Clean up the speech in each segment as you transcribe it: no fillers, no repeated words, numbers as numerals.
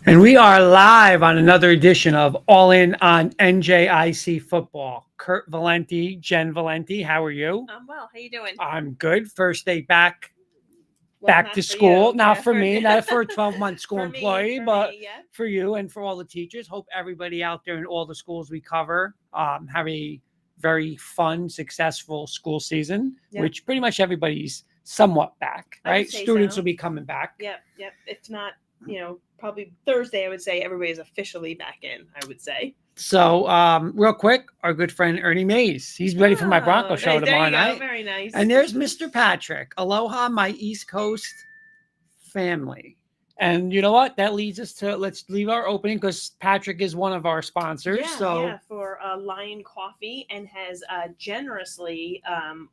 And we are live on another edition of All In on NJIC Football. Kurt Valenti, Jen Valenti, how are you? I'm well. How you doing? I'm good. First day back Well, to for school. you. Not Yeah, for me, not for a 12-month school for employee, me, but yeah. for you and for all the teachers. Hope everybody out there in all the schools we cover have a very fun, successful school season, Yep. which pretty much everybody's somewhat back, I would right? say Students so. will be coming back. Yep. If not, probably Thursday, I would say everybody is officially back in, I would say. So, real quick, our good friend Ernie Mays. He's ready for my Bronco show tomorrow night. Very nice. And there's Mr. Patrick. Aloha, my East Coast family. And you know what? That leads us to, let's leave our opening because Patrick is one of our sponsors. Yeah, for Lion Coffee, and has generously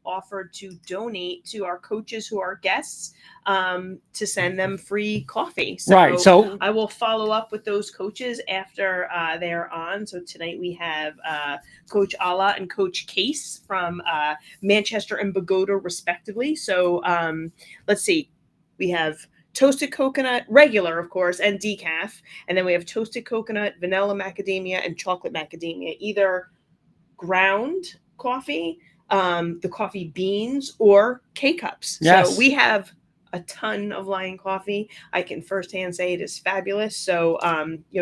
offered to donate to our coaches who are guests to send them free coffee. So, right. So I will follow up with those coaches after they're on. So tonight we have Coach Ala and Coach Case from Manchester and Bogota, respectively. So let's see. We have toasted coconut, regular, of course, and decaf. And then we have toasted coconut, vanilla macadamia, and chocolate macadamia, either ground coffee, the coffee beans, or K-Cups. Yes. So we have a ton of Lion Coffee. I can firsthand say it is fabulous. So,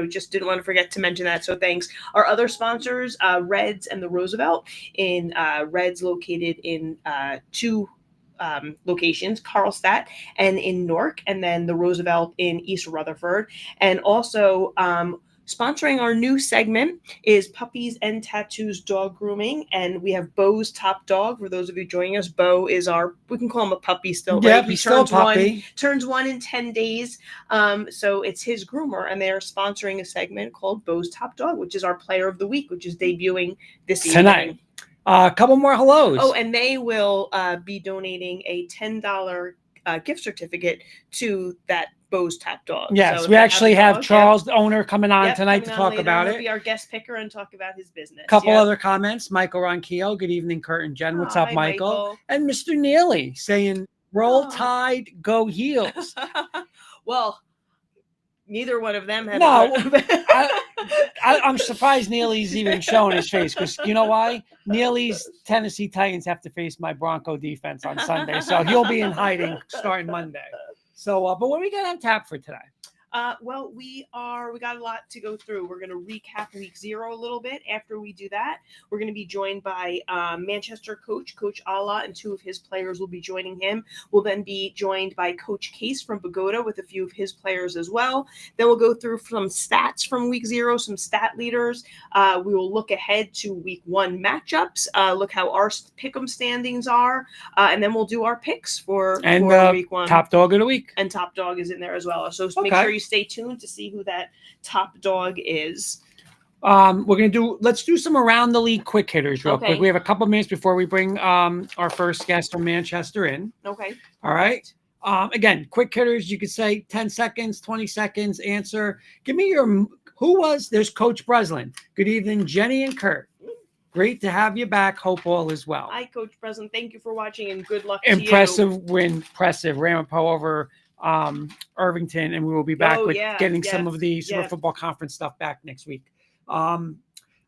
just didn't want to forget to mention that. So thanks. Our other sponsors, Reds and the Roosevelt, in Reds located in two locations, Carlstadt and in Newark, and then the Roosevelt in East Rutherford. And also sponsoring our new segment is Puppies and Tattoos Dog Grooming, and we have Bo's Top Dog. For those of you joining us, Bo is we can call him a puppy still, yeah, right? He still puppy. Turns one in 10 days. So it's his groomer, and they are sponsoring a segment called Bo's Top Dog, which is our Player of the Week, which is debuting this tonight. evening. A couple more hellos. Oh, and they will be donating a $10 gift certificate to that Bo's Top Dog. Yes, so we actually have Charles, the owner, coming on tonight to talk about it. He'll be our guest picker and talk about his business. Couple other comments. Michael Ronquillo, good evening, Kurt and Jen. What's up, hi, Michael? And Mr. Neely saying, roll Tide, go Heels. Well, neither one of them have. No, I'm surprised Neely's even showing his face, because you know why? Neely's Tennessee Titans have to face my Bronco defense on Sunday, so he'll be in hiding starting Monday. So, but what do we got on tap for today? Well, we got a lot to go through. We're going to recap week 0 a little bit. After we do that, we're going to be joined by Manchester Coach Ala, and 2 of his players will be joining him. We'll then be joined by Coach Case from Bogota with a few of his players as well. Then we'll go through some stats from week 0, some stat leaders. We will look ahead to week 1 matchups, look how our pick'em standings are, and then we'll do our picks for week 1. Top dog of the week. And top dog is in there as well. So make sure you stay tuned to see who that top dog is. Let's do some around the league quick hitters real quick. We have a couple minutes before we bring our first guest from Manchester in. Okay. All right. Again, quick hitters, you could say 10 seconds, 20 seconds, answer. Give me there's Coach Breslin. Good evening, Jenny and Kurt. Great to have you back. Hope all is well. Hi, Coach Breslin. Thank you for watching, and good luck Impressive to you. Impressive. Ramapo over Irvington, and we will be back getting some of the Super Football Conference stuff back next week. Around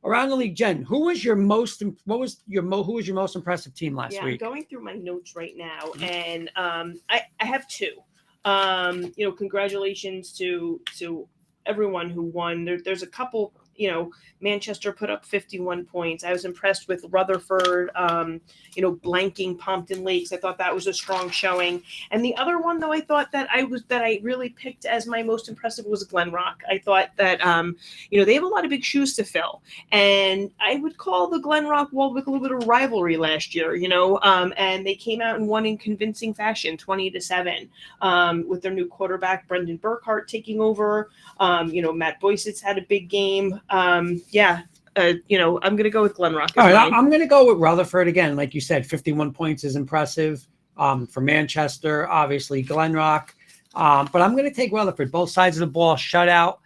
the league, Jen, who was your most impressive team last week? I'm going through my notes right now, and I have 2. Congratulations to everyone who won. There's a couple. Manchester put up 51 points. I was impressed with Rutherford, blanking Pompton Lakes. I thought that was a strong showing. And the other one, though, I thought that I really picked as my most impressive was Glen Rock. I thought that, they have a lot of big shoes to fill. And I would call the Glen Rock Waldwick a little bit of rivalry last year, and they came out and won in convincing fashion, 20-7, with their new quarterback, Brendan Burkhart, taking over. Matt Boyce's had a big game. I'm going to go with Glen Rock. All right, I'm going to go with Rutherford again. Like you said, 51 points is impressive for Manchester, obviously Glen Rock. But I'm going to take Rutherford. Both sides of the ball, shutout.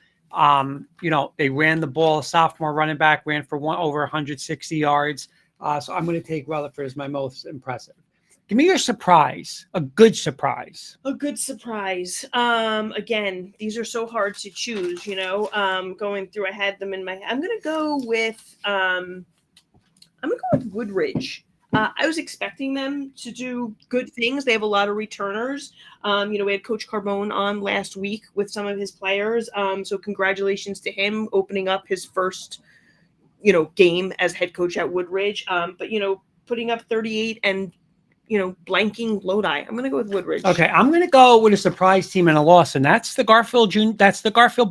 They ran the ball. Sophomore running back ran for over 160 yards. So I'm going to take Rutherford as my most impressive. Give me your surprise, a good surprise. A good surprise. Again, these are so hard to choose, going through, I had them in my, I'm going to go with Woodridge. I was expecting them to do good things. They have a lot of returners. We had Coach Carbone on last week with some of his players. So congratulations to him opening up his first, game as head coach at Woodridge. But putting up 38 and blanking Lodi. I'm going to go with Woodridge. Okay, I'm going to go with a surprise team and a loss, and that's the Garfield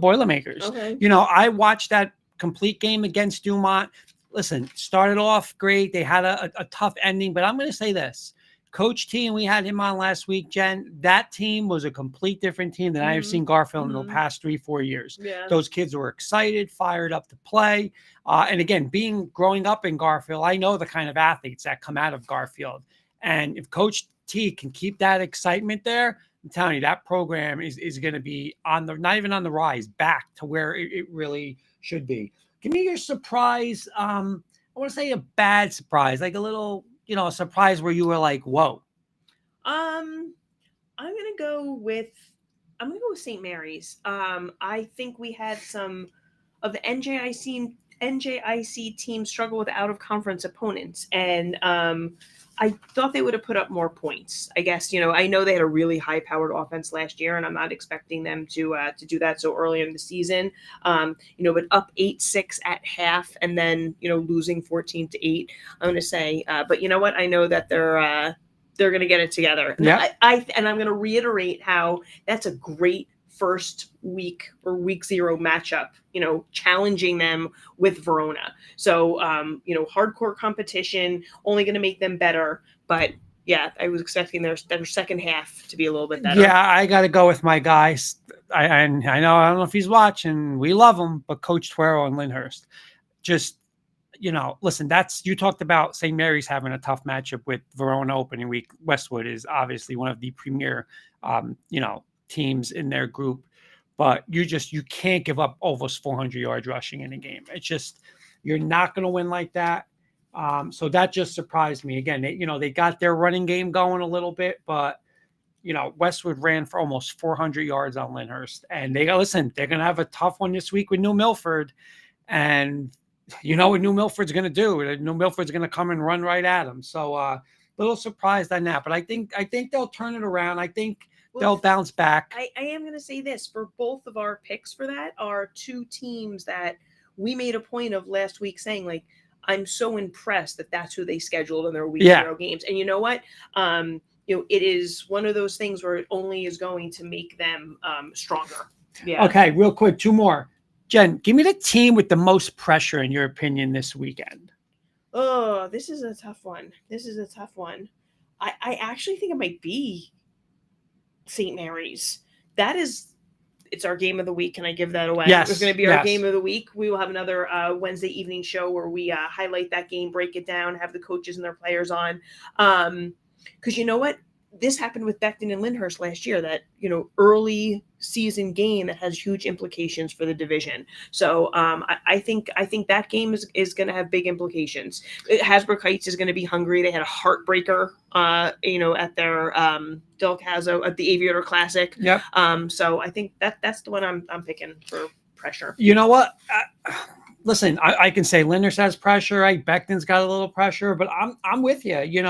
Boilermakers. Okay. I watched that complete game against Dumont. Listen, started off great. They had a tough ending, but I'm going to say this. Coach T, and we had him on last week, Jen, that team was a complete different team than I have seen Garfield in the past 3-4 years. Yeah. Those kids were excited, fired up to play. And again, growing up in Garfield, I know the kind of athletes that come out of Garfield. And if Coach T can keep that excitement there, I'm telling you, that program is going to be not even on the rise, back to where it really should be. Give me your surprise. I want to say a bad surprise, like a little, a surprise where you were like, whoa. I'm gonna go with St. Mary's. I think we had some of the NJIC teams struggle with out of conference opponents, and I thought they would have put up more points. I guess, I know they had a really high powered offense last year, and I'm not expecting them to do that so early in the season. But up 8-6 at half, and then, losing 14-8, I'm going to say, but you know what? I know that they're going to get it together. Yeah. And I'm going to reiterate how that's a great first week or week 0 matchup, challenging them with Verona. So, hardcore competition, only going to make them better. But yeah, I was expecting their second half to be a little bit better. Yeah, I got to go with my guys. I know, I don't know if he's watching. We love him, but Coach Tuero and Lyndhurst, just, listen, you talked about St. Mary's having a tough matchup with Verona opening week. Westwood is obviously one of the premier, teams in their group, but you can't give up almost 400 yards rushing in a game. It's just, you're not going to win like that. So that just surprised me. Again, they got their running game going a little bit, but Westwood ran for almost 400 yards on Lyndhurst, and they're going to have a tough one this week with New Milford, and what New Milford's going to do. New Milford's going to come and run right at them. So a little surprised on that, but I think they'll turn it around. I think they'll bounce back. I am going to say this, for both of our picks for that are two teams that we made a point of last week saying, like, I'm so impressed that that's who they scheduled in their week 0 games. And you know what? It is one of those things where it only is going to make them stronger. Yeah. Okay, real quick, 2 more. Jen, give me the team with the most pressure in your opinion this weekend. Oh, this is a tough one. I actually think it might be St. Mary's. It's our game of the week. Can I give that away? Yes. It's going to be our game of the week. We will have another Wednesday evening show where we highlight that game, break it down, have the coaches and their players on. Because you know what? This happened with Beckton and Lyndhurst last year, that, early season game that has huge implications for the division. So I think that game is going to have big implications. Hasbrook Heights is going to be hungry. They had a heartbreaker, at their Del Caso at the Aviator Classic. Yep. So I think that's the one I'm picking for pressure. You know what? Listen, I can say Lyndhurst has pressure. Beckton's got a little pressure, but I'm with you.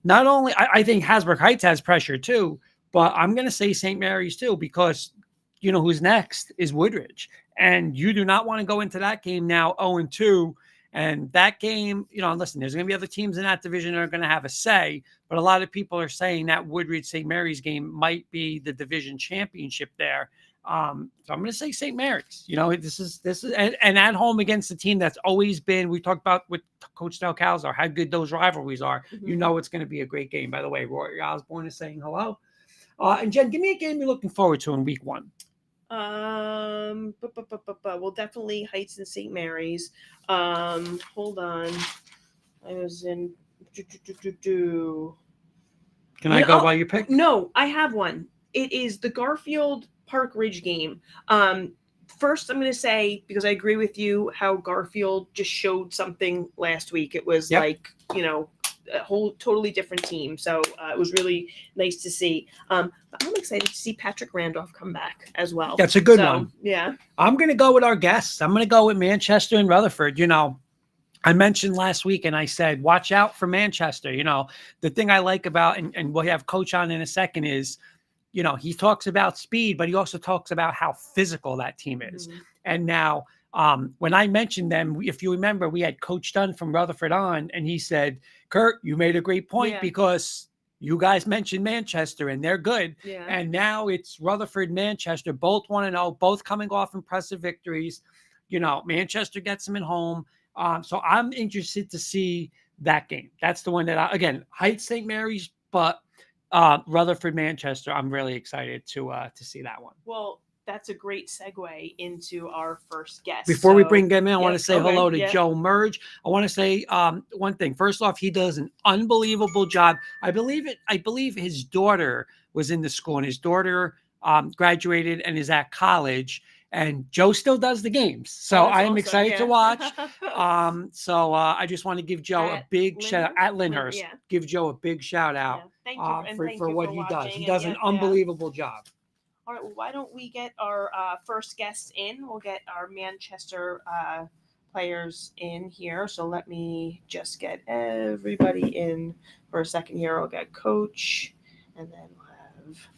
Not only I think Hasbrook Heights has pressure too, but I'm going to say St. Mary's too, because who's next is Woodridge, and you do not want to go into that game now 0-2. And that game, listen, there's going to be other teams in that division that are going to have a say, but a lot of people are saying that Woodridge St. Mary's game might be the division championship there. So I'm going to say St. Mary's. This is and at home against the team that's always been, we talked about with Coach Del Caso, how good those rivalries are. Mm-hmm. It's going to be a great game. By the way, Rory Osborne is saying hello. And Jen, give me a game you're looking forward to in week 1. Well, definitely Heights and St. Mary's. Hold on. I was in. Can I go by your pick? No, I have one. It is the Garfield Park Ridge game. First, I'm going to say, because I agree with you, how Garfield just showed something last week. It was like, a whole totally different team. So it was really nice to see. But I'm excited to see Patrick Randolph come back as well. That's a good one. Yeah. I'm going to go with our guests. I'm going to go with Manchester and Rutherford. I mentioned last week and I said, watch out for Manchester. The thing I like about, and we'll have Coach on in a second, is, he talks about speed, but he also talks about how physical that team is. Mm-hmm. And now, when I mentioned them, if you remember, we had Coach Dunn from Rutherford on, and he said, Kurt, you made a great point because you guys mentioned Manchester and they're good. Yeah. And now it's Rutherford, Manchester, both 1-0, both coming off impressive victories. Manchester gets them at home. So I'm interested to see that game. That's the one that again, Heights St. Mary's, but Rutherford, Manchester, I'm really excited to see that one. Well, that's a great segue into our first guest. Before we bring him in, I want to say hello to Joe Merge. I want to say one thing. First off, he does an unbelievable job. I believe his daughter was in the school, and his daughter graduated and is at college. And Joe still does the games. So I am excited to watch. So I just want to give Joe a big shout out at Lyndhurst. Give Joe a big shout out for what he does. He does an unbelievable job. All right, well, why don't we get our first guests in? We'll get our Manchester players in here. So let me just get everybody in for a second here. I'll get Coach, and then we'll have...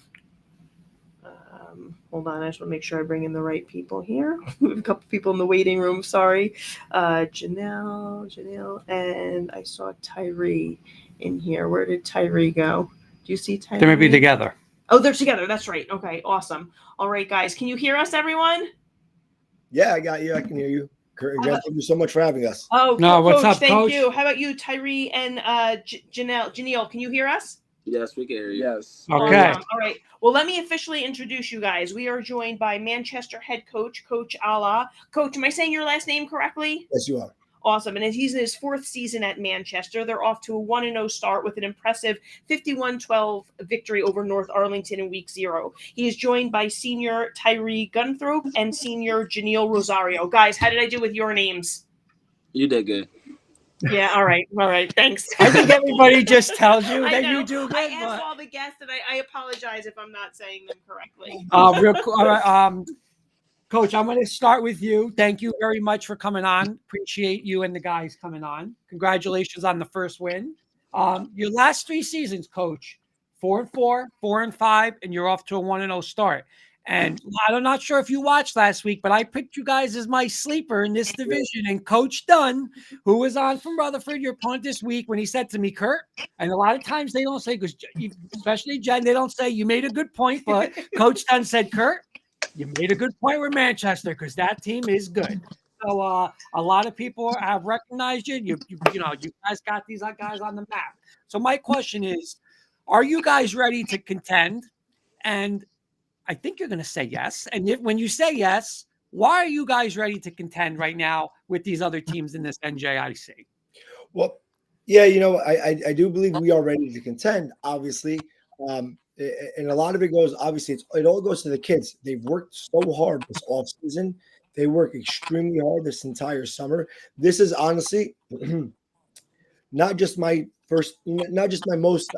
hold on, I just want to make sure I bring in the right people here. We have a couple people in the waiting room, sorry. Janelle, and I saw Tyree in here. Where did Tyree go? Do you see Tyree? They might be together. Oh, they're together. That's right. Okay, awesome. All right, guys. Can you hear us, everyone? Yeah, I got you. I can hear you. Kurt and Jen, thank you so much for having us. Oh, no, what's Coach, up, thank Coach? you. How about you, Tyree and Janelle, can you hear us? Yes, we can hear you. Yes. Okay. Awesome. All right. Well, let me officially introduce you guys. We are joined by Manchester head coach, Coach Allah. Coach, am I saying your last name correctly? Yes, you are. Awesome. And he's in his fourth season at Manchester. They're off to a 1-0 start with an impressive 51-12 victory over North Arlington in week 0. He is joined by senior Tyree Gunthrope and senior Janelle Rosario. Guys, how did I do with your names? You did good. Yeah, all right. Thanks. I think everybody just tells you that you do good. I asked all the guests, and I apologize if I'm not saying them correctly. Real quick, all right, Coach, I'm going to start with you. Thank you very much for coming on. Appreciate you and the guys coming on. Congratulations on the first win. Your last 3 seasons, Coach, 4-4, 4-5, and you're off to a 1-0 start. And I'm not sure if you watched last week, but I picked you guys as my sleeper in this division. And Coach Dunn, who was on from Rutherford, your opponent this week, when he said to me, Kurt, and a lot of times they don't say, because especially Jen, they don't say you made a good point, but Coach Dunn said, Kurt, you made a good point with Manchester because that team is good. So a lot of people have recognized you. You guys got these guys on the map. So my question is, are you guys ready to contend? And I think you're going to say yes. And when you say yes, why are you guys ready to contend right now with these other teams in this NJIC? Well, yeah, I do believe we are ready to contend, obviously. And a lot of it goes, obviously, it all goes to the kids. They've worked so hard this offseason. They work extremely hard this entire summer. This is honestly not just my most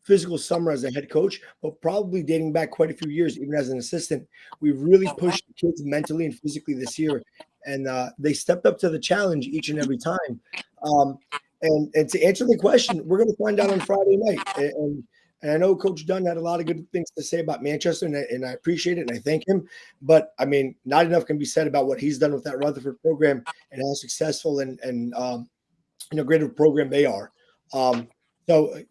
physical summer as a head coach, but probably dating back quite a few years, even as an assistant. We've really pushed the kids mentally and physically this year, and they stepped up to the challenge each and every time. And to answer the question, we're going to find out on Friday night. And I know Coach Dunn had a lot of good things to say about Manchester, and I appreciate it, and I thank him. But, I mean, not enough can be said about what he's done with that Rutherford program and how successful and great of a program they are. So,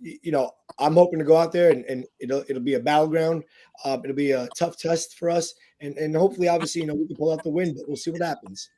I'm hoping to go out there and it'll be a battleground. It'll be a tough test for us. And hopefully, obviously, we can pull out the win, but we'll see what happens.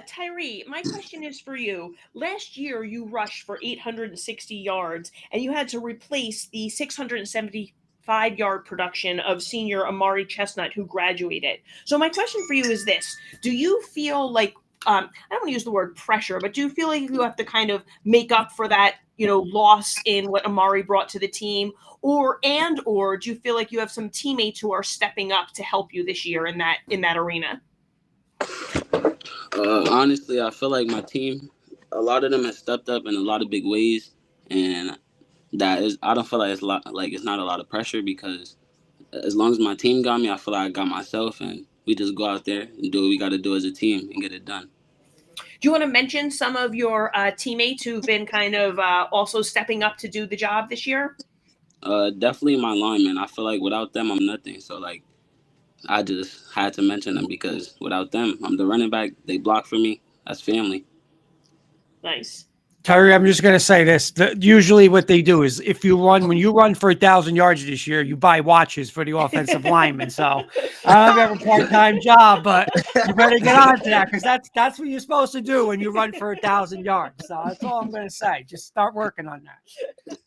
Tyree, my question is for you. Last year, you rushed for 860 yards, and you had to replace the 675-yard production of senior Amari Chestnut, who graduated. So my question for you is this. Do you feel like, I don't want to use the word pressure, but do you feel like you have to kind of make up for that, loss in what Amari brought to the team? Or do you feel like you have some teammates who are stepping up to help you this year in that arena? Honestly, I feel like my team a lot of them have stepped up in a lot of big ways, and I don't feel like it's not a lot of pressure because as long as my team got me, I feel like I got myself, and we just go out there and do what we got to do as a team and get it done. Do you want to mention some of your teammates who've been kind of also stepping up to do the job this year? Definitely my linemen. I feel like without them, I'm nothing. So like, I just had to mention them because without them, I'm the running back. They block for me. That's family. Nice. Tyree, I'm just going to say this. Usually what they do is when you run for 1,000 yards this year, you buy watches for the offensive linemen. So I don't have a part-time job, but you better get on to that because that's what you're supposed to do when you run for 1,000 yards. So that's all I'm going to say. Just start working on that.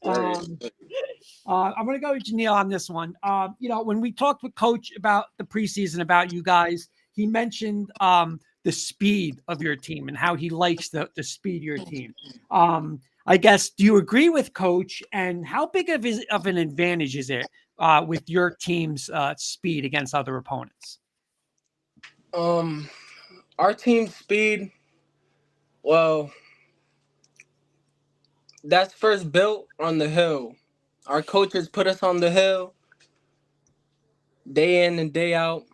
I'm going to go with Janelle on this one. When we talked with Coach about the preseason, about you guys, he mentioned the speed of your team and how he likes the speed of your team. I guess, do you agree with Coach? And how big of an advantage is it with your team's speed against other opponents? Our team's speed, well, that's first built on the hill. Our coaches put us on the hill day in and day out.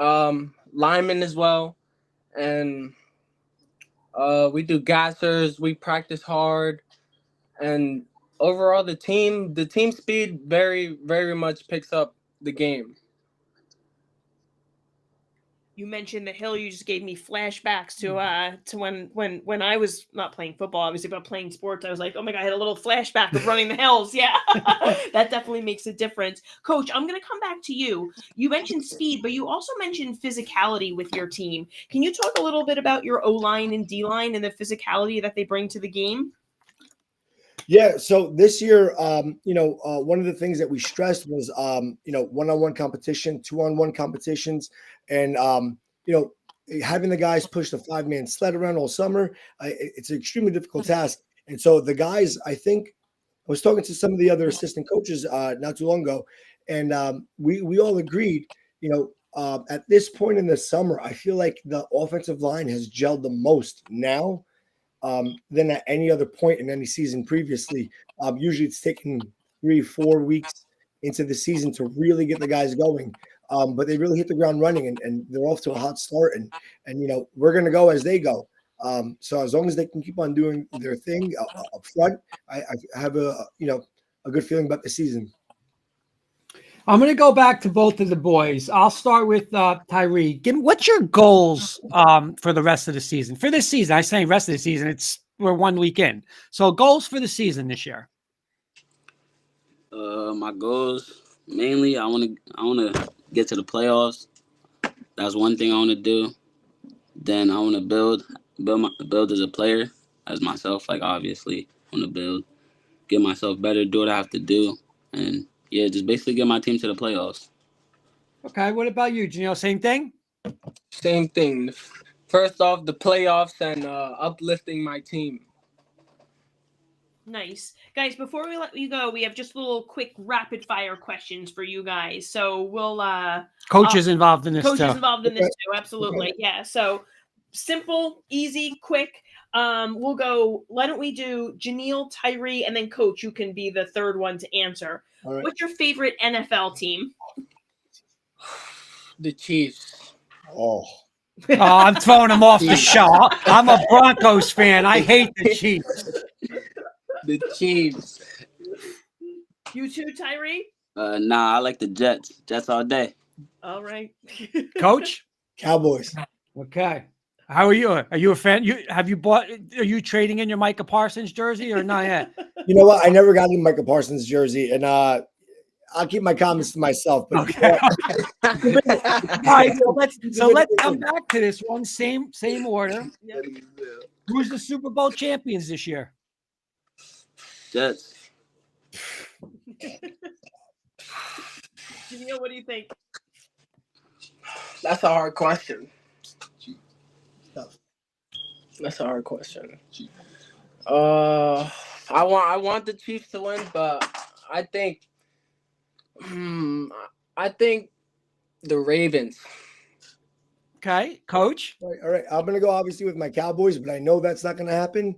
Linemen as well. And we do gassers, we practice hard, and overall the team speed very, very much picks up the game. You mentioned the hill. You just gave me flashbacks to when I was not playing football, obviously, but playing sports. I was like, oh my God, I had a little flashback of running the hills. Yeah, that definitely makes a difference. Coach, I'm going to come back to you. You mentioned speed, but you also mentioned physicality with your team. Can you talk a little bit about your O-line and D-line and the physicality that they bring to the game? Yeah, so this year, one of the things that we stressed was, one-on-one competition, two-on-one competitions, and having the guys push the 5-man sled around all summer. It's an extremely difficult task, and so the guys, I think, I was talking to some of the other assistant coaches not too long ago, and we all agreed, at this point in the summer, I feel like the offensive line has gelled the most now than at any other point in any season previously. Usually it's taken 3-4 weeks into the season to really get the guys going. But they really hit the ground running and they're off to a hot start. And we're going to go as they go. So as long as they can keep on doing their thing up front, I have a good feeling about the season. I'm going to go back to both of the boys. I'll start with Tyree. What's your goals for the rest of the season? For this season, I say rest of the season. We're 1 week in. So goals for the season this year. My goals mainly, I want to get to the playoffs. That's one thing I want to do. Then I want to build as a player, as myself. Like obviously, I want to get myself better, do what I have to do, and yeah, just basically get my team to the playoffs. Okay, what about you, Janelle? Same thing? Same thing. First off, the playoffs and uplifting my team. Nice. Guys, before we let you go, we have just little quick rapid fire questions for you guys. So we'll Coach is involved in this Coach too. is involved in this too, absolutely. Yeah. So simple, easy, quick. We'll go, why don't we do Janelle, Tyree, and then Coach, you can be the third one to answer. Right. What's your favorite NFL team? The Chiefs. Oh, I'm throwing them off the show. I'm a Broncos fan. I hate the Chiefs. The Chiefs. You too, Tyree? Nah, I like the Jets. Jets all day. All right. Coach? Cowboys. Okay. How are you? Are you a fan? Are you trading in your Micah Parsons jersey or not yet? You know what? I never got in Micah Parsons jersey, and I'll keep my comments to myself. But okay. All right, so let's come back to this one. Same order. Yep. Who's the Super Bowl champions this year? Jets. Janelle, what do you think? That's a hard question. That's a hard question. I want the Chiefs to win, but I think the Ravens. Okay, coach. All right. I'm gonna go obviously with my Cowboys, but I know that's not gonna happen.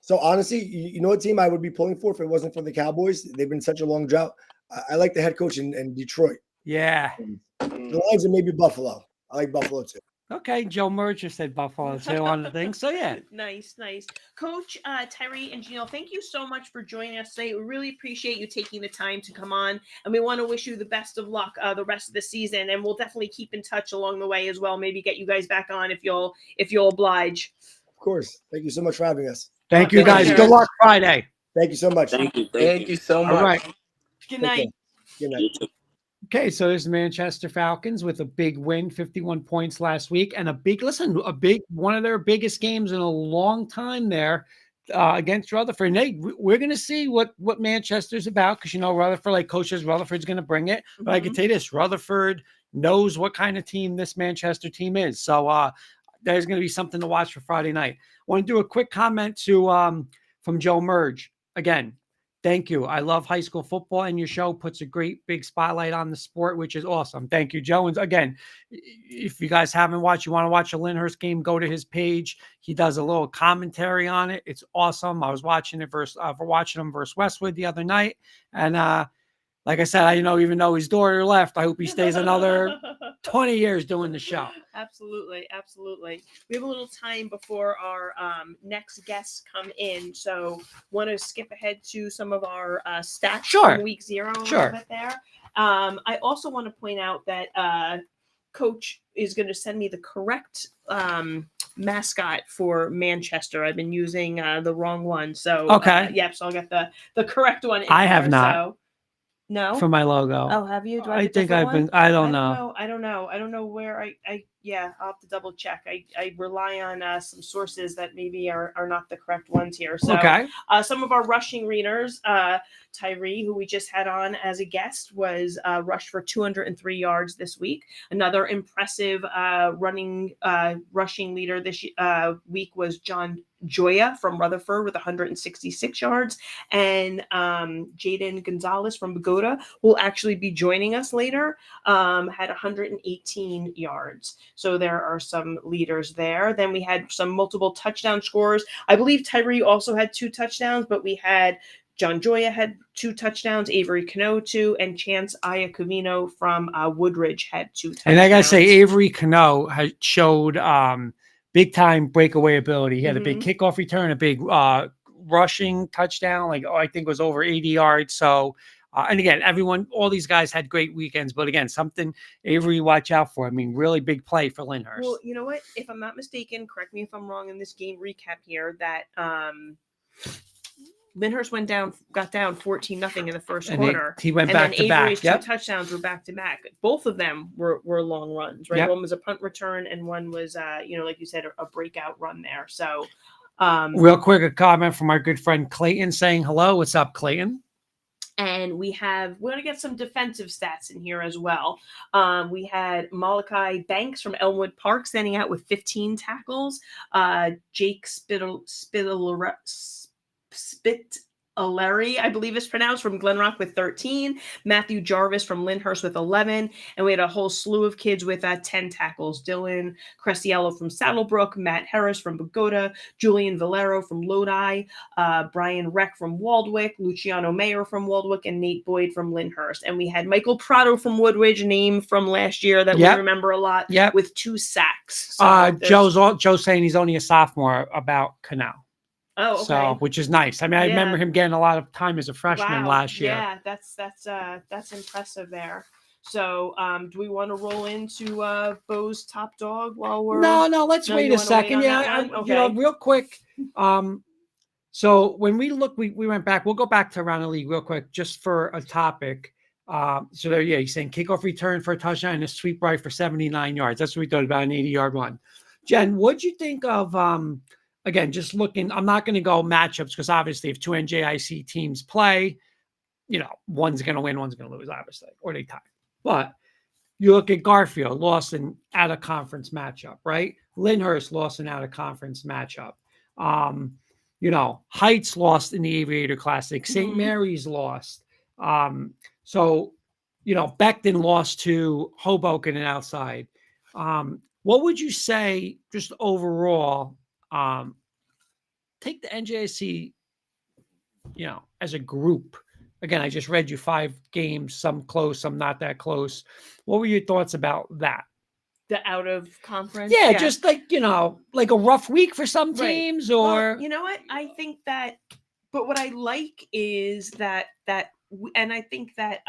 So honestly, you know what team I would be pulling for if it wasn't for the Cowboys? They've been such a long drought. I like the head coach in Detroit. Yeah. The Lions and maybe Buffalo. I like Buffalo too. Okay, Joe Merger said Buffalo too on the thing. So yeah. Nice. Coach Tyree and Janelle, thank you so much for joining us today. We really appreciate you taking the time to come on, and we want to wish you the best of luck the rest of the season. And we'll definitely keep in touch along the way as well. Maybe get you guys back on if you'll oblige. Of course. Thank you so much for having us. Thank you guys. Good luck Friday. Thank you so much. Thank you so much. All right. Good night. Good night. Okay, so there's the Manchester Falcons with a big win, 51 points last week, and a big one of their biggest games in a long time there against Rutherford. And we're going to see what Manchester's about because Rutherford, like coach says, Rutherford's going to bring it. But I can tell you this: Rutherford knows what kind of team this Manchester team is. So there's going to be something to watch for Friday night. I want to do a quick comment to from Joe Merge again. Thank you. I love high school football, and your show puts a great big spotlight on the sport, which is awesome. Thank you, Joe. And again, if you guys haven't watched, you want to watch a Lyndhurst game, go to his page. He does a little commentary on it. It's awesome. I was watching it watching him versus Westwood the other night, and like I said, even though his daughter left, I hope he stays another 20 years doing the show. Absolutely. We have a little time before our next guests come in, so want to skip ahead to some of our stats from week 0 a little bit there. I also want to point out that Coach is going to send me the correct mascot for Manchester. I've been using the wrong one, so so I'll get the correct one. I have not. So. No, for my logo. Oh, have you? I think I've been. I don't know. I don't know where I'll have to double check. I rely on some sources that maybe are not the correct ones here. So some of our rushing readers, Tyree, who we just had on as a guest, was rushed for 203 yards this week. Another impressive rushing leader this week was John Joya from Rutherford with 166 yards, and Jaden Gonzalez from Bogota, who will actually be joining us later, had 118 yards. So there are some leaders there. Then we had some multiple touchdown scorers. I believe Tyree also had 2 touchdowns, but we had John Joya had 2 touchdowns, Avery Cano 2, and Chance Iacovino from Woodridge had 2 touchdowns. And I gotta say, Avery Cano has showed big time breakaway ability. He had a big kickoff return, a big rushing touchdown, I think it was over 80 yards. So, and again, all these guys had great weekends, but again, something Avery watch out for. I mean, really big play for Lyndhurst. Well, you know what? If I'm not mistaken, correct me if I'm wrong in this game recap here, that Lyndhurst got down 14-0 in the first quarter. He went back to back. Avery's 2 touchdowns were back to back. Both of them were long runs, right? One was a punt return, and one was, like you said, a breakout run there. So, real quick, a comment from our good friend Clayton saying hello. What's up, Clayton? And we're going to get some defensive stats in here as well. We had Malachi Banks from Elmwood Park standing out with 15 tackles. Jake Spitaleri, I believe is pronounced, from Glenrock with 13. Matthew Jarvis from Lyndhurst with 11. And we had a whole slew of kids with 10 tackles. Dylan Cresiello from Saddlebrook, Matt Harris from Bogota, Julian Valero from Lodi, Brian Reck from Waldwick, Luciano Mayer from Waldwick, and Nate Boyd from Lyndhurst. And we had Michael Prado from Woodridge, a name from last year that we remember a lot, with 2 sacks. So Joe's saying he's only a sophomore about Canal. Oh, okay. So, which is nice. I mean, I remember him getting a lot of time as a freshman last year. Yeah, that's impressive there. So, do we want to roll into Bo's top dog while we're? No. Let's wait a second. Real quick. So when we look, we went back. We'll go back to around the league real quick, just for a topic. So there, he's saying kickoff return for a touchdown and a sweep right for 79 yards. That's what we thought, about an 80-yard run. Jen, what'd you think of? Again, just looking, I'm not going to go matchups because obviously if 2 NJIC teams play, one's going to win, one's going to lose, obviously, or they tie. But you look at Garfield, lost an out-of-conference matchup, right? Lyndhurst lost an out-of-conference matchup. Heights lost in the Aviator Classic. St. Mary's lost. So, Beckton lost to Hoboken and outside. What would you say just overall? Take the NJIC, as a group. Again, I just read you 5 games, some close, some not that close. What were your thoughts about that? The out of conference? Yeah, just like a rough week for some Right. teams, or Well, you know what? I think that, but what I like is that, and I think that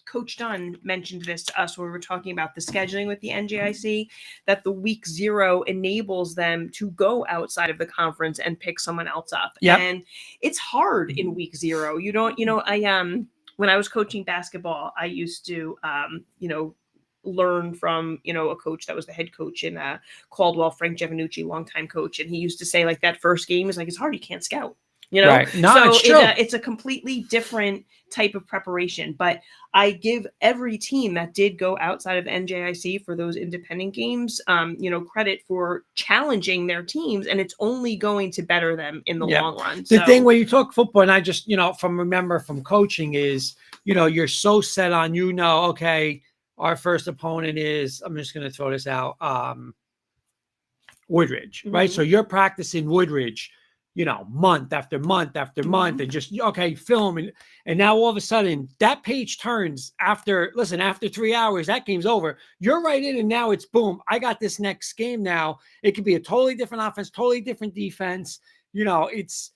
Coach Dunn mentioned this to us when we were talking about the scheduling with the NJIC, that the week 0 enables them to go outside of the conference and pick someone else up. Yep. And it's hard in week 0. You don't, I when I was coaching basketball, I used to learn from a coach that was the head coach in Caldwell, Frank Giovannucci, longtime coach, and he used to say, like, that first game is like, it's hard, you can't scout. Right. No, so it's true. It's a completely different type of preparation. But I give every team that did go outside of NJIC for those independent games, credit for challenging their teams, and it's only going to better them in the long run. The thing when you talk football, and I just from coaching is, you're so set on okay, our first opponent is, I'm just going to throw this out, Woodridge, right? So you're practicing Woodridge, month after month after month, and just, film. And now all of a sudden that page turns after 3 hours, that game's over. You're right in, and now it's boom. I got this next game now. It could be a totally different offense, totally different defense. It's,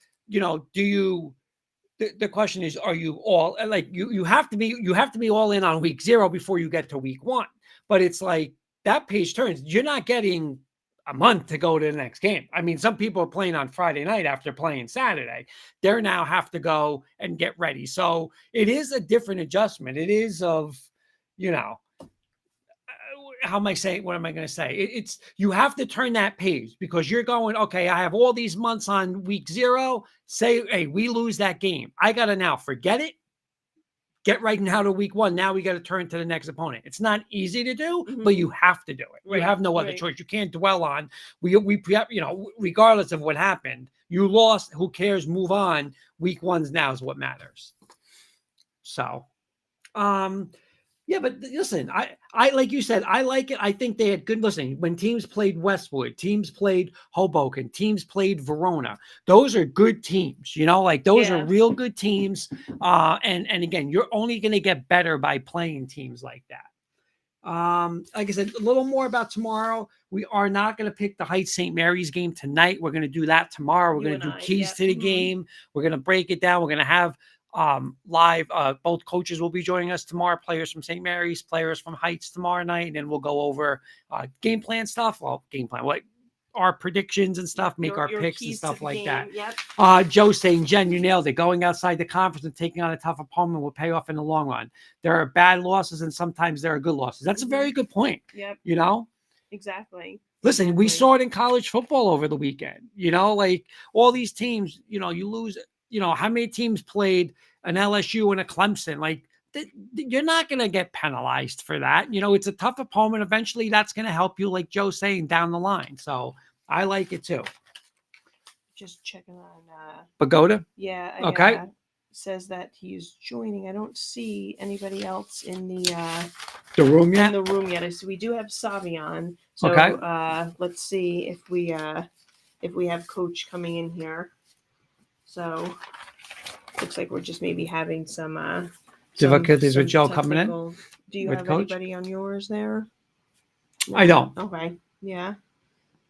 the question is, are you all like, you have to be all in on week 0 before you get to week 1. But it's like that page turns. You're not getting a month to go to the next game. I mean, some people are playing on Friday night after playing Saturday. They now have to go and get ready. So it is a different adjustment. It is of, how am I saying? What am I going to say? It's you have to turn that page, because you're going, okay, I have all these months on week 0. Say, hey, we lose that game. I got to now forget it. Get right now to week 1. Now we got to turn to the next opponent. It's not easy to do, but you have to do it. Right, you have no other choice. You can't dwell on regardless of what happened. You lost. Who cares? Move on. Week 1's now is what matters. So, yeah, but listen, I like you said, I like it. I think they had good listening. When teams played Westwood, teams played Hoboken, teams played Verona. Those are good teams, those are real good teams. And again, you're only going to get better by playing teams like that. Like I said, a little more about tomorrow. We are not going to pick the Heights St. Mary's game tonight. We're going to do that tomorrow. We're going to do keys to the game. We're going to break it down. We're going to have live. Both coaches will be joining us tomorrow. Players from St. Mary's, players from Heights tomorrow night, and then we'll go over game plan stuff. Well, game plan, what our predictions and stuff, make our picks and stuff like that. Yep. Joe saying, Jen, you nailed it. Going outside the conference and taking on a tough opponent will pay off in the long run. There are bad losses and sometimes there are good losses. That's a very good point. Yep. Exactly. Listen, we saw it in college football over the weekend. Like all these teams, you lose. How many teams played an LSU and a Clemson? Like, you're not going to get penalized for that. It's a tough opponent. Eventually, that's going to help you, like Joe's saying, down the line. So I like it too. Just checking on. Pagoda? Yeah. Okay. Says that he's joining. I don't see anybody else in the room yet. In the room yet. So we do have Savion. So let's see if we have Coach coming in here. So looks like we're just maybe having some difficulties with Joe coming in. Do you have Coach? Anybody on yours there? No. I don't. Okay. Yeah.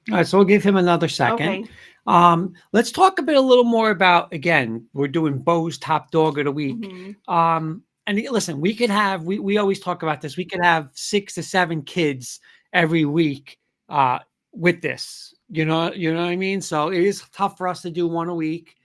All right, so we'll give him another second. Okay. Let's talk a little more about, again, we're doing Bo's top dog of the week. Mm-hmm. And listen, we could have, we always talk about this, we could have 6 to 7 kids every week with this. You know what I mean? So it is tough for us to do one a week.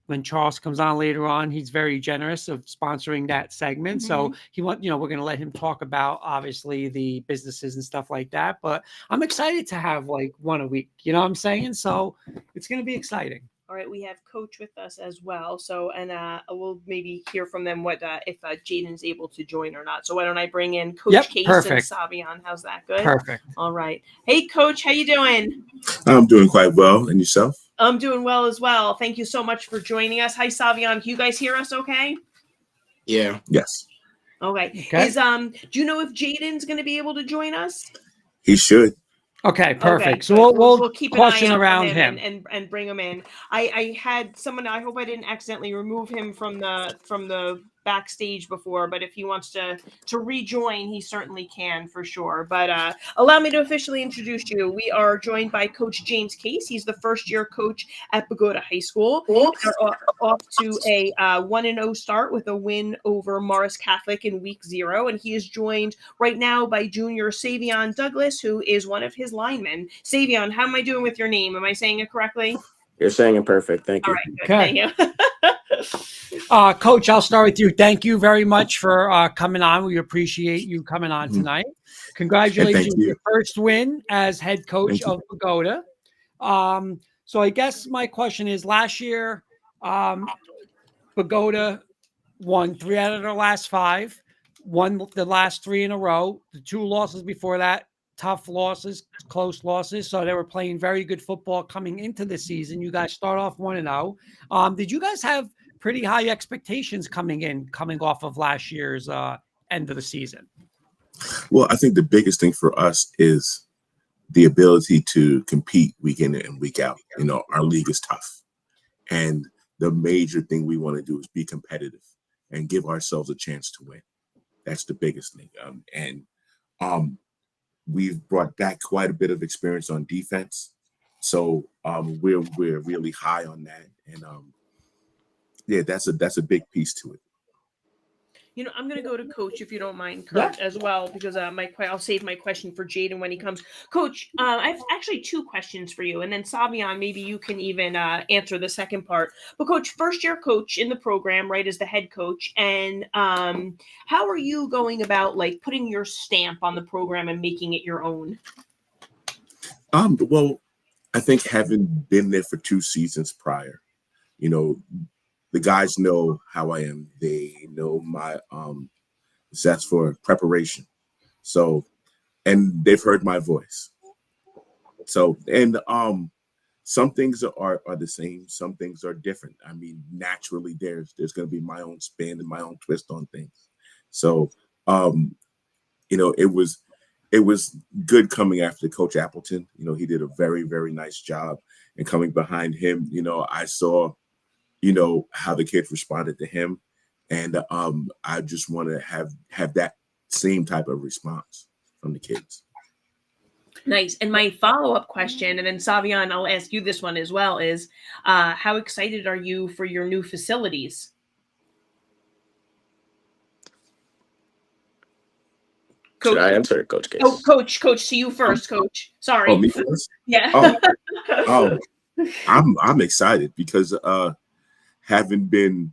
When Charles comes on later on, he's very generous of sponsoring that segment. Mm-hmm. So we're going to let him talk about obviously the businesses and stuff like that. But I'm excited to have like one a week. You know what I'm saying? So it's going to be exciting. All right, we have Coach with us as well. So, and we'll maybe hear from them what if Jaden's able to join or not. So why don't I bring in Coach Case and Savion? How's that? Good? Perfect. All right. Hey, Coach, how you doing? I'm doing quite well. And yourself? I'm doing well as well. Thank you so much for joining us. Hi, Savion. Can you guys hear us okay? Yeah. Yes. Okay. Okay. Do you know if Jaden's going to be able to join us? He should. Okay, perfect. Okay, So good. we'll keep an eye question out around for him. and bring him in. I had someone. I hope I didn't accidentally remove him from the backstage before. But if he wants to rejoin, he certainly can for sure. But allow me to officially introduce you. We are joined by Coach James Case. He's the first year coach at Pagoda High School. They're off to a 1-0 start with a win over Morris Catholic in week 0, and he is joined right now by junior Savion Douglas, who is one of his linemen. Savion, how am I doing with your name? Am I saying it correctly? You're saying it perfect. Thank you. All right, good. Okay. Thank you. Coach, I'll start with you. Thank you very much for coming on. We appreciate you coming on tonight. Congratulations, you. your first win as head coach of Pagoda. So I guess my question is, last year, Pagoda won 3 out of their last 5, won the last 3 in a row. The 2 losses before that, tough losses, close losses. So they were playing very good football coming into the season. You guys start off 1-0. Did you guys have pretty high expectations coming off of last year's end of the season? Well, I think the biggest thing for us is the ability to compete week in and week out. You know, our league is tough. And the major thing we want to do is be competitive and give ourselves a chance to win. That's the biggest thing. We've brought back quite a bit of experience on defense. So we're really high on that. And that's a big piece to it. You know, I'm going to go to Coach, if you don't mind, Kurt, as well, because I'll save my question for Jaden when he comes. Coach, I have actually 2 questions for you, and then Savion, maybe you can even answer the second part. But Coach, first-year coach in the program, right, as the head coach, and how are you going about, like, putting your stamp on the program and making it your own? Well, I think having been there for 2 seasons prior, you know, the guys know how I am. They know my zest for preparation. So, and they've heard my voice. So, and some things are the same. Some things are different. I mean, naturally, there's going to be my own spin and my own twist on things. So, you know, it was good coming after Coach Appleton. You know, he did a very, very nice job. And coming behind him, you know, I saw, you know, how the kids responded to him. And I just want to have that same type of response from the kids. Nice. And my follow-up question, and then Savion, I'll ask you this one as well, is how excited are you for your new facilities? Should I answer it, Coach Case? Oh, Coach, to you first, Coach. Sorry. Oh, me first? Yeah. I'm excited because having been,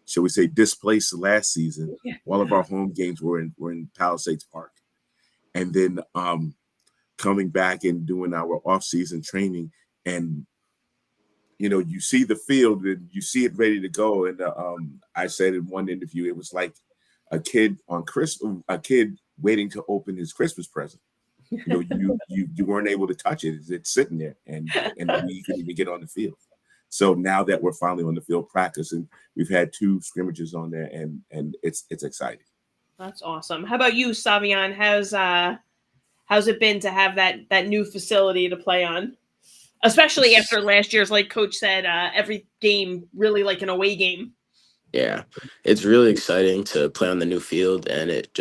shall we say, displaced last season, all of our home games were in Palisades Park. And then coming back and doing our off-season training, and you know, you see the field and you see it ready to go. And I said in one interview, it was like a kid waiting to open his Christmas present. You know, you weren't able to touch it; it's sitting there, and you couldn't even get on the field. So now that we're finally on the field practicing, we've had 2 scrimmages on there, and it's exciting. That's awesome. How about you, Savion? How's it been to have that new facility to play on? Especially after last year's, like Coach said, every game really like an away game. Yeah, it's really exciting to play on the new field, and it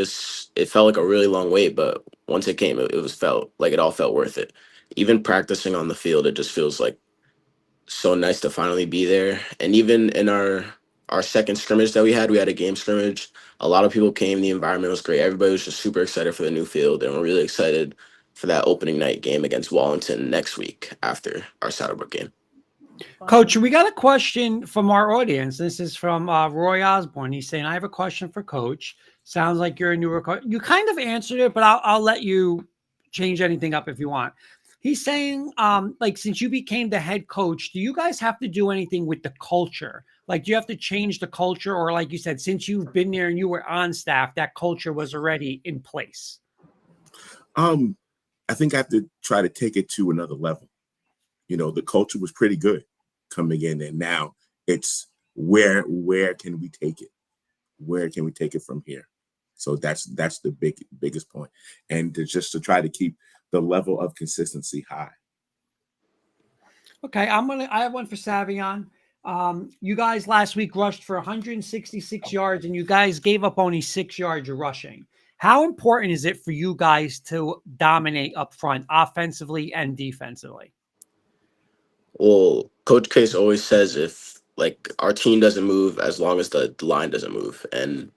felt like a really long wait, but once it came, it felt like it all felt worth it. Even practicing on the field, it just feels like so nice to finally be there. And even in our second scrimmage that we had a game scrimmage. A lot of people came. The environment was great. Everybody was just super excited for the new field, and we're really excited for that opening night game against Wallington next week after our Saddlebrook game. Coach, we got a question from our audience. This is from Roy Osborne. He's saying, I have a question for Coach. Sounds like you're a newer coach. You kind of answered it, but I'll let you change anything up if you want. He's saying, like, since you became the head coach, do you guys have to do anything with the culture? Like, do you have to change the culture? Or like you said, since you've been there and you were on staff, that culture was already in place? I think I have to try to take it to another level. You know, the culture was pretty good coming in, and now it's where can we take it? where can we take it from here? So that's the biggest point. And just to try to keep the level of consistency high. Okay, I have one for Savion. You guys last week rushed for 166 yards, and you guys gave up only 6 yards of rushing. How important is it for you guys to dominate up front, offensively and defensively? Well, Coach Case always says if like our team doesn't move as long as the line doesn't move, and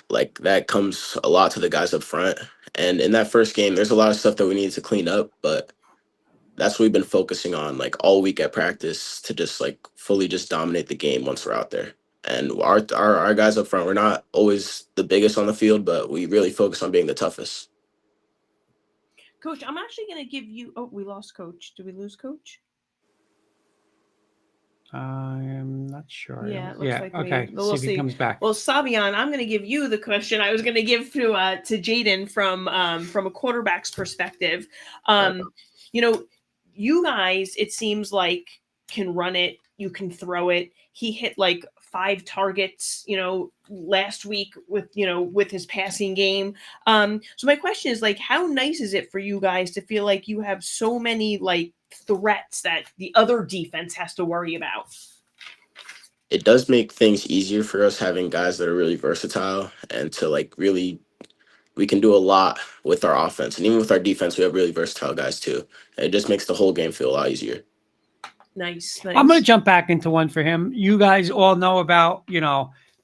like that comes a lot to the guys up front. And in that first game, there's a lot of stuff that we needed to clean up, but that's what we've been focusing on like all week at practice to just like fully just dominate the game once we're out there. And our guys up front, we're not always the biggest on the field, but we really focus on being the toughest. Coach, I'm actually going to give you. Oh, we lost Coach. Did we lose Coach? I'm not sure. Yeah, it looks like okay. we'll See if he comes back. Well, Savion, I'm going to give you the question I was going to give to Jaden from a quarterback's perspective. You know, you guys, it seems like, can run it. You can throw it. He hit like 5 targets, last week with his passing game. So my question is, like, how nice is it for you guys to feel like you have so many like threats that the other defense has to worry about? It does make things easier for us having guys that are really versatile, and to like really, we can do a lot with our offense, and even with our defense, we have really versatile guys too. And it just makes the whole game feel a lot easier. Nice. I'm going to jump back into one for him. You guys all know about,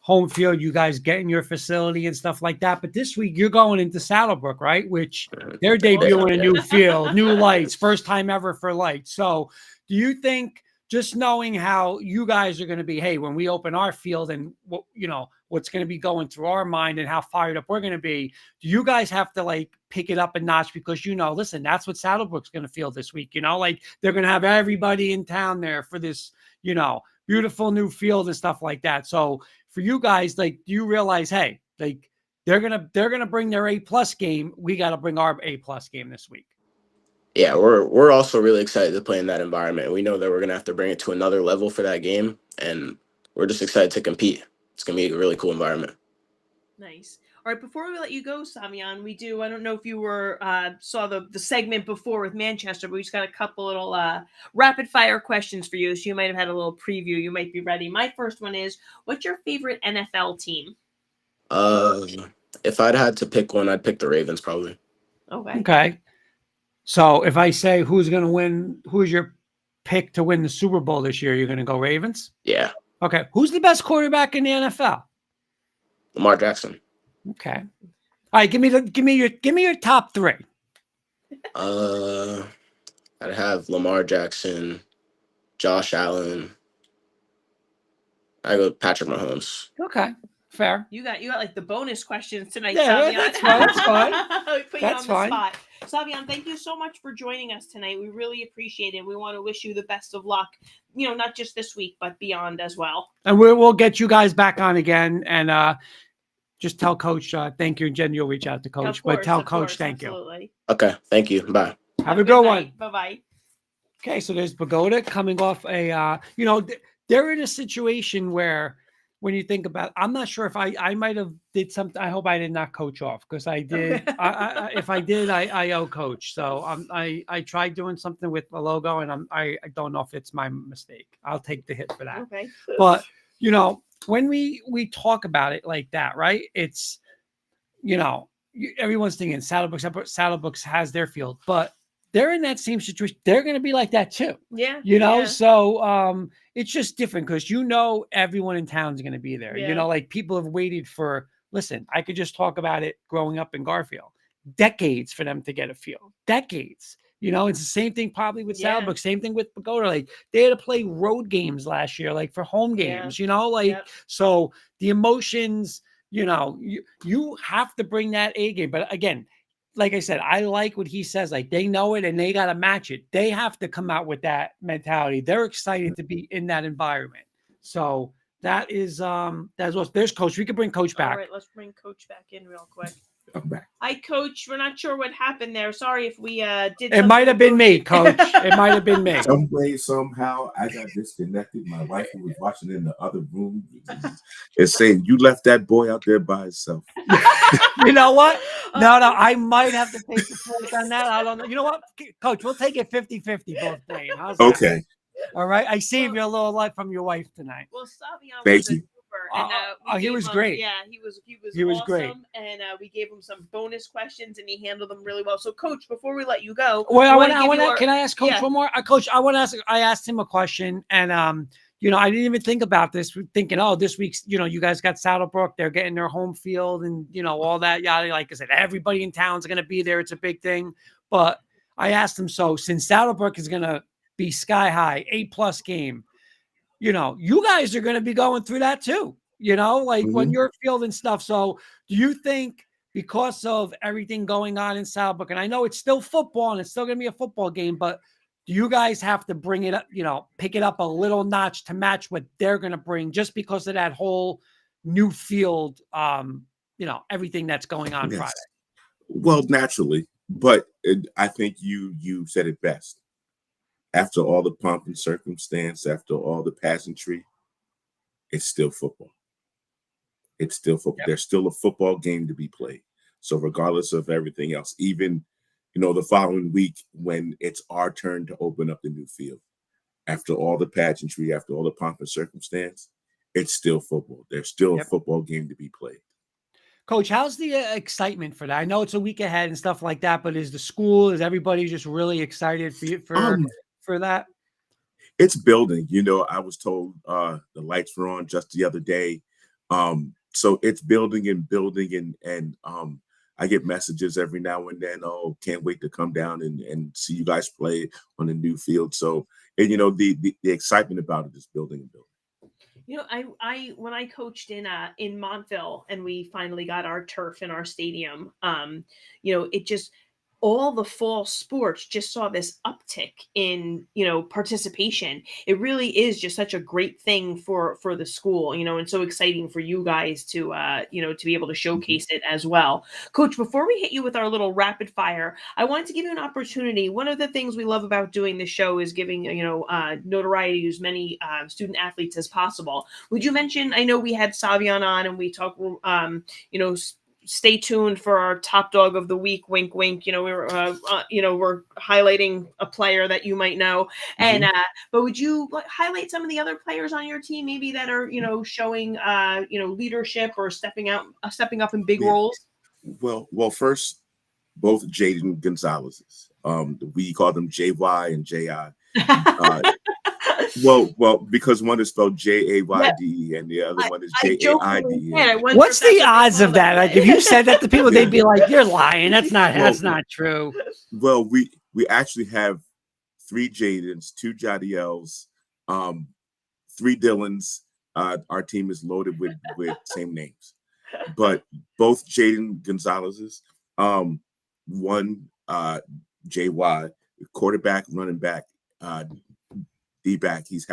home field, you guys get in your facility and stuff like that. But this week you're going into Saddlebrook, right? Which they're debuting a new field, new lights, first time ever for lights. So do you think, just knowing how you guys are going to be, hey, when we open our field and what's going to be going through our mind and how fired up we're going to be, do you guys have to like pick it up a notch because, listen, that's what Saddlebrook's going to feel this week, like they're going to have everybody in town there for this, beautiful new field and stuff like that. So for you guys, like, do you realize, hey, like they're going to bring their A+ game. We got to bring our A+ game this week. Yeah, we're also really excited to play in that environment. We know that we're going to have to bring it to another level for that game, and we're just excited to compete. It's going to be a really cool environment. Nice. All right, before we let you go, Savion, I don't know if you saw the segment before with Manchester, but we just got a couple little rapid fire questions for you. So you might have had a little preview. You might be ready. My first one is, what's your favorite NFL team? If I'd had to pick one, I'd pick the Ravens probably. Okay. So if I say who's going to win, who's your pick to win the Super Bowl this year, you're going to go Ravens? Yeah. Okay. Who's the best quarterback in the NFL? Lamar Jackson. Okay. All right. Give me your top 3. I'd have Lamar Jackson, Josh Allen. I go Patrick Mahomes. Okay. Fair. You got like the bonus questions tonight, yeah, Savion. That's fine. That's fine. Put That's you on the fine. spot. Savion, thank you so much for joining us tonight. We really appreciate it. We want to wish you the best of luck, not just this week, but beyond as well. And we'll get you guys back on again, and just tell Coach thank you. And Jen, you'll reach out to Coach, but tell Coach thank absolutely. you. Okay, thank you. Bye. Have a good one. Bye-bye. Okay, so there's Pagoda coming off a, they're in a situation where, when you think about, I'm not sure if I might have did something. I hope I did not coach off, because I did. If I did, I owe Coach. So I tried doing something with the logo, and I don't know if it's my mistake. I'll take the hit for that. Okay. But when we talk about it like that, right? It's everyone's thinking Saddlebrook has their field, but they're in that same situation. They're going to be like that too. Yeah. So it's just different because everyone in town is going to be there. Yeah. Like people have waited for, listen, I could just talk about it growing up in Garfield. Decades for them to get a field. Decades. It's the same thing probably with Saddlebrook, same thing with Pagoda. Like they had to play road games last year, like for home games, so the emotions, you have to bring that A game. But again, like I said, I like what he says. Like they know it and they got to match it. They have to come out with that mentality. They're excited to be in that environment. So that's what there's Coach. We could bring Coach back. All right, let's bring Coach back in real quick. I'm back. Hi, Coach. We're not sure what happened there. Sorry if we did. It might have been me, Coach. It might have been me. Some way, somehow, I got disconnected. My wife, who was watching in the other room, is saying, "You left that boy out there by himself." You know what? No, I might have to take the point on that. I don't know. You know what, Coach? We'll take it 50-50 both playing. How's that? Okay. All right. I saved you a little light from your wife tonight. Well, Savion Thank was a you. trooper, and He was great. Yeah, he was He was great. awesome, and we gave him some bonus questions, and he handled them really well. So, Coach, before we let you go, Well, can I ask Coach one more? Coach, I asked him a question, and I didn't even think about this. Thinking, oh, this week's, you guys got Saddlebrook. They're getting their home field, and all that. Yada. Like I said, everybody in town's going to be there. It's a big thing. But I asked him, so since Saddlebrook is going to be sky high, 8+ game, you guys are going to be going through that too. When you're fielding stuff. So, do you think because of everything going on in Saddlebrook, and I know it's still football and it's still going to be a football game, but do you guys have to bring it up, pick it up a little notch to match what they're going to bring just because of that whole new field, everything that's going on Friday? Well, naturally, but I think you said it best. After all the pomp and circumstance, after all the pageantry, it's still football. It's still football. Yep. There's still a football game to be played. So regardless of everything else, even the following week when it's our turn to open up the new field, after all the pageantry, after all the pomp and circumstance, it's still football. There's still a football game to be played. Coach, how's the excitement for that? I know it's a week ahead and stuff like that, but is everybody just really excited for that? It's building. I was told the lights were on just the other day. So it's building and I get messages every now and then. Oh, can't wait to come down and see you guys play on the new field. So, and the excitement about it is building and building. I when I coached in Montville and we finally got our turf in our stadium, it just, all the fall sports just saw this uptick in, participation. It really is just such a great thing for the school, and so exciting for you guys to, to be able to showcase it as well. Coach, before we hit you with our little rapid fire, I wanted to give you an opportunity. One of the things we love about doing this show is giving, notoriety to as many student athletes as possible. Would you mention, I know we had Savion on and we talked, stay tuned for our top dog of the week. Wink, wink. We're highlighting a player that you might know. And but would you highlight some of the other players on your team, maybe that are showing leadership or stepping up in big roles? Well, first, both Jaden Gonzalez's. We call them JY and JI. Well, because one is spelled JAYDE and the other one is JAIDE. What's the odds of that? Like, if you said that to people, they'd be like, "You're lying. That's not true." Well, we actually have 3 Jadens, 2 Jadiels, 3 Dylans. Our team is loaded with same names, but both Jaden Gonzalez's, one JY, quarterback, running back, D-back, he's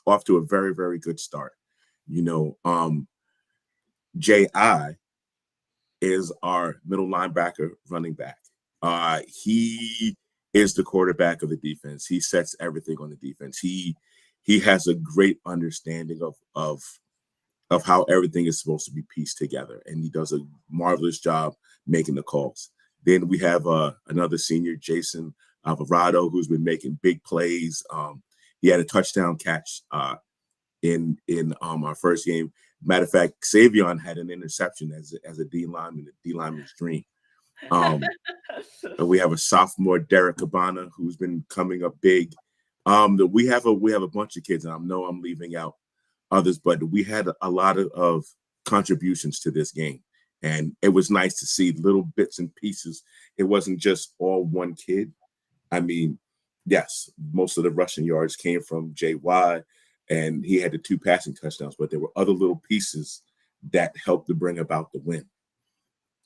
off to a very, very good start. J.I. is our middle linebacker, running back. He is the quarterback of the defense. He sets everything on the defense. He has a great understanding of how everything is supposed to be pieced together, and he does a marvelous job making the calls. Then we have another senior, Jason Alvarado, who's been making big plays. He had a touchdown catch in our first game. Matter of fact, Savion had an interception as a D lineman, a D lineman's dream. And we have a sophomore, Derek Cabana, who's been coming up big. We have a bunch of kids, and I know I'm leaving out others, but we had a lot of contributions to this game, and it was nice to see little bits and pieces. It wasn't just all one kid. I mean, yes, most of the rushing yards came from JY, and he had the 2 passing touchdowns, but there were other little pieces that helped to bring about the win.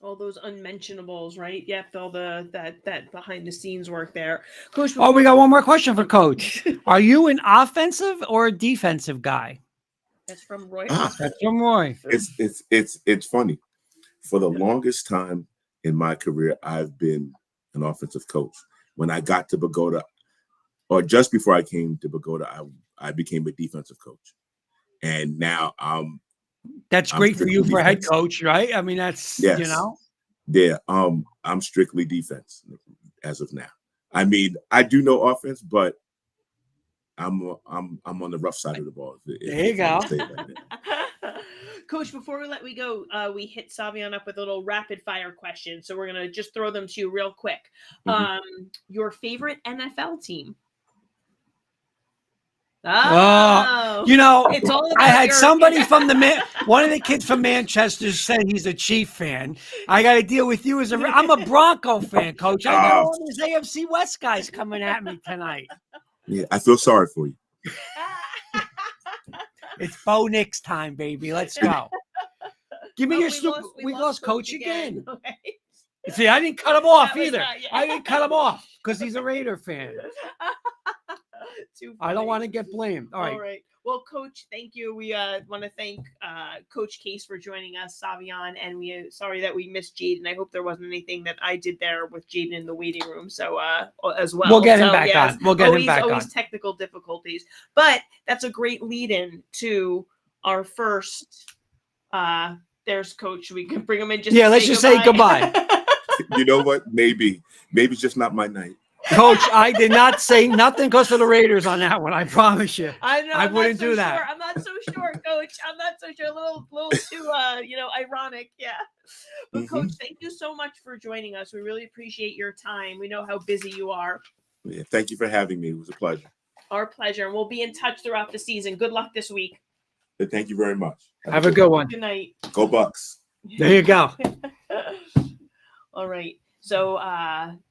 All those unmentionables, right? Yep, all that behind the scenes work there. Coach, we got one more question for Coach. Are you an offensive or a defensive guy? That's from Roy. That's from Roy. It's funny. for the longest time in my career, I've been an offensive coach. When I got to Bogota, or just before I came to Bogota, I became a defensive coach. And now that's I'm great for you strictly for a head defense. coach, right? I mean, that's, Yes. Yeah. I'm strictly defense as of now. I mean, I do know offense, but I'm on the rough side of the ball. There you go. Coach, before we let we go, we hit Savion up with a little rapid fire question. So we're going to just throw them to you real quick. Your favorite NFL team? Oh, it's all about I had somebody from one of the kids from Manchester said he's a Chief fan. I got to deal with you I'm a Bronco fan, Coach. I got all these AFC West guys coming at me tonight. Yeah, I feel sorry for you. It's Bo Nix time, baby. Let's go. Give me your super. We lost Coach again. Okay. See, I didn't cut him off either. I didn't cut him off because he's a Raider fan. I don't want to get blamed. All right. Well, Coach, thank you. We want to thank Coach Case for joining us, Savion, and we sorry that we missed Jaden. I hope there wasn't anything that I did there with Jaden in the waiting room. So as well, we'll get him back on. We'll get him back on. Always technical difficulties, but that's a great lead-in to our first. There's Coach. We can bring him in. Let's just say goodbye. You know what? Maybe it's just not my night. Coach, I did not say nothing because of the Raiders on that one. I promise you. I know. I wouldn't do that. I'm not so sure, Coach. I'm not so sure. A little too, ironic. Yeah. But Coach, thank you so much for joining us. We really appreciate your time. We know how busy you are. Yeah, thank you for having me. It was a pleasure. Our pleasure. And we'll be in touch throughout the season. Good luck this week. Thank you very much. Have a good one. Good night. Go Bucks. There you go. All right. So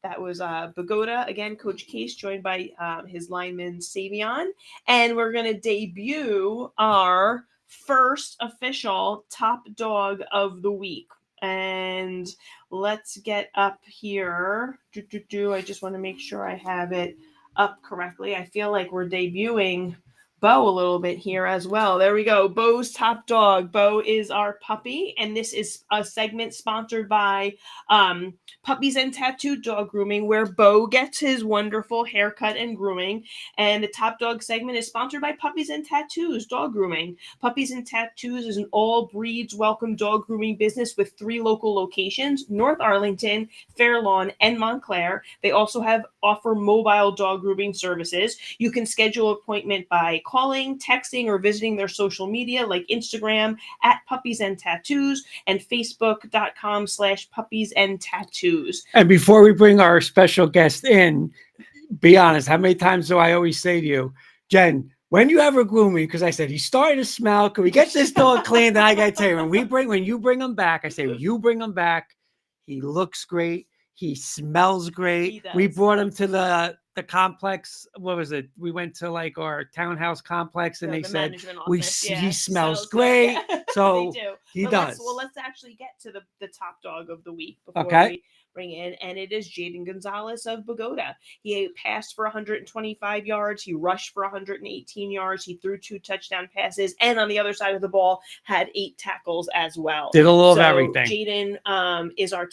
that was Bogota. Again, Coach Case joined by his lineman Savion. And we're going to debut our first official top dog of the week. And let's get up here. I just want to make sure I have it up correctly. I feel like we're debuting Bo a little bit here as well. There we go. Bo's top dog. Bo is our puppy, and this is a segment sponsored by Puppies and Tattoo Dog Grooming, where Bo gets his wonderful haircut and grooming. And the top dog segment is sponsored by Puppies and Tattoos Dog Grooming. Puppies and Tattoos is an all breeds welcome dog grooming business with 3 local locations: North Arlington, Fair Lawn, and Montclair. They also offer mobile dog grooming services. You can schedule an appointment by calling, texting, or visiting their social media like Instagram at Puppies and Tattoos and Facebook.com/Puppies and Tattoos. And before we bring our special guest in, be honest, how many times do I always say to you, Jen, when you ever groom me, because I said he's starting to smell, can we get this dog clean? Then I gotta tell you, when you bring him back, I say, you bring him back, he looks great, he smells great. We brought him to the complex. What was it? We went to like our townhouse complex, and they said he smells great. So he does. Let's actually get to the top dog of the week before we bring in, and it is Jaden Gonzalez of Bogota. He passed for 125 yards. He rushed for 118 yards. He threw 2 touchdown passes, and on the other side of the ball had 8 tackles as well. Did a little of everything. Jaden is our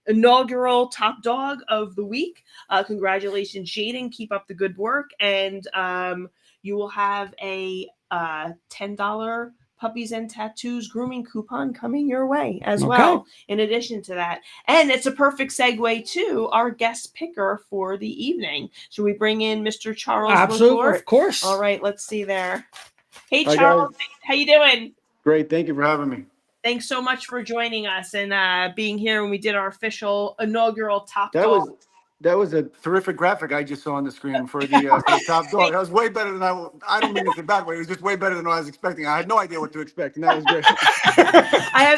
inaugural top dog of the week. Congratulations, Jaden. Keep up the good work, and you will have a $10 Puppies and Tattoos grooming coupon coming your way as well, in addition to that. And it's a perfect segue to our guest picker for the evening. Should we bring in Mr. Charles? Absolutely, of course. All right, let's see there. Hey, Charles, how you doing? Great, thank you for having me. Thanks so much for joining us and being here when we did our official inaugural top dog. That was a terrific graphic I just saw on the screen for the top dog. That was way better than I don't mean it's a bad way. It was just way better than I was expecting. I had no idea what to expect, and that was great.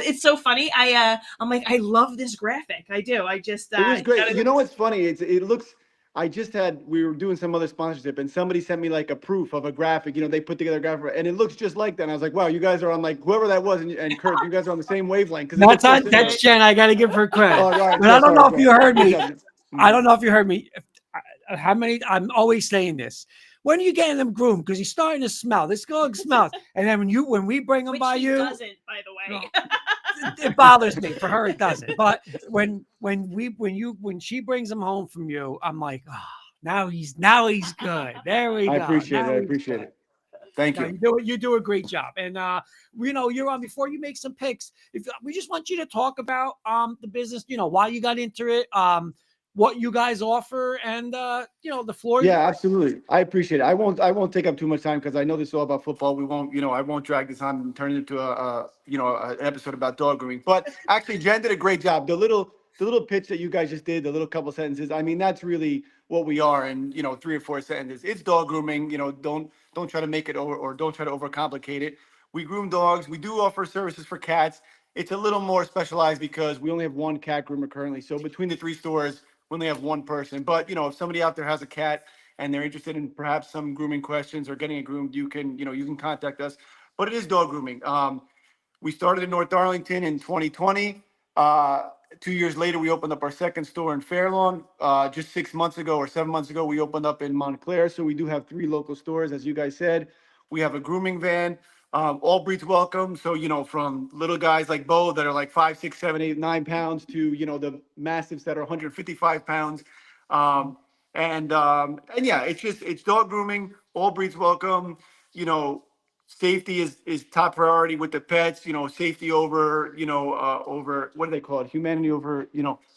It's so funny. I'm like, I love this graphic. I do. I just it was great. You know what's funny? It looks. We were doing some other sponsorship, and somebody sent me like a proof of a graphic. They put together a graphic, and it looks just like that. And I was like, wow, you guys are on like whoever that was, and Kurt, you guys are on the same wavelength. That's Jen. I got to give her credit. But I don't know if you heard me. I don't know if you heard me. I'm always saying this. When are you getting them groomed? Because he's starting to smell. This dog smells. And then when we bring him by you. Doesn't, by the way. it bothers me. For her, it doesn't. But when she brings him home from you, I'm like, oh, now he's good. There we I go. appreciate it. Now I he's appreciate good. it. Thank No, you. you do a great job. And you're on before you make some picks. If we just want you to talk about the business, why you got into it, what you guys offer, and the floor is Yeah, yours. absolutely. I appreciate it. I won't take up too much time because I know this is all about football. We won't, I won't drag this on and turn it into an episode about dog grooming. But actually, Jen did a great job. The little pitch that you guys just did, the little couple sentences. I mean, that's really what we are in, 3 or 4 sentences. It's dog grooming. Don't try to make it over, or don't try to overcomplicate it. We groom dogs. We do offer services for cats. It's a little more specialized because we only have one cat groomer currently. So between the 3 stores, we only have one person. But if somebody out there has a cat and they're interested in perhaps some grooming questions or getting it groomed, you can contact us. But it is dog grooming. We started in North Darlington in 2020. 2 years later, we opened up our second store in Fairlawn. Just 6 months ago or 7 months ago, we opened up in Montclair. So we do have 3 local stores, as you guys said. We have a grooming van. All breeds welcome. So, from little guys like Bo that are like 5, 6, 7, 8, 9 pounds to, the mastiffs that are 155 pounds. And yeah, it's dog grooming. All breeds welcome. Safety is top priority with the pets. Safety over what do they call it? Humanity over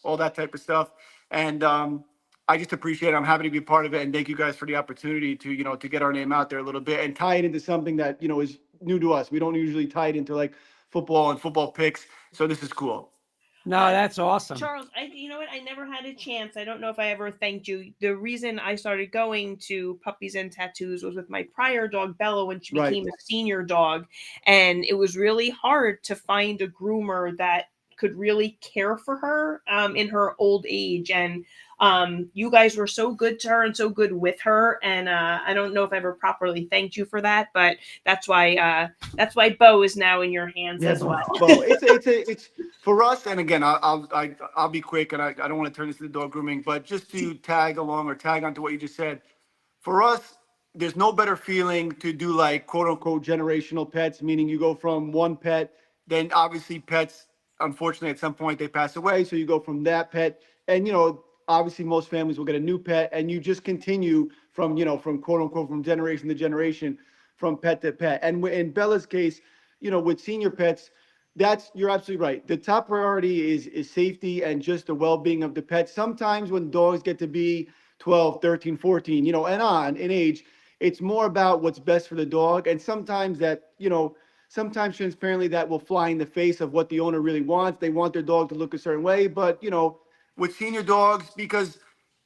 all that type of stuff. And I just appreciate it. I'm happy to be part of it, and thank you guys for the opportunity to get our name out there a little bit and tie it into something that is new to us. We don't usually tie it into like football and football picks, so this is cool. No, that's awesome. Charles, you know what? I never had a chance. I don't know if I ever thanked you. The reason I started going to Puppies and Tattoos was with my prior dog, Bella, when she Right. became a senior dog. And it was really hard to find a groomer that could really care for her in her old age. And you guys were so good to her and so good with her. And I don't know if I ever properly thanked you for that, but that's why Bo is now in your hands as well. Bo, it's for us. And again, I'll be quick, and I don't want to turn this into dog grooming, but just to tag along or tag onto what you just said, for us, there's no better feeling to do like quote unquote generational pets, meaning you go from one pet, then obviously pets, unfortunately, at some point they pass away. So you go from that pet, and obviously most families will get a new pet, and you just continue from quote unquote from generation to generation, from pet to pet. And in Bella's case, with senior pets, you're absolutely right. The top priority is safety and just the well-being of the pet. Sometimes when dogs get to be 12, 13, 14, and on in age, it's more about what's best for the dog. And sometimes sometimes transparently that will fly in the face of what the owner really wants. They want their dog to look a certain way, but with senior dogs,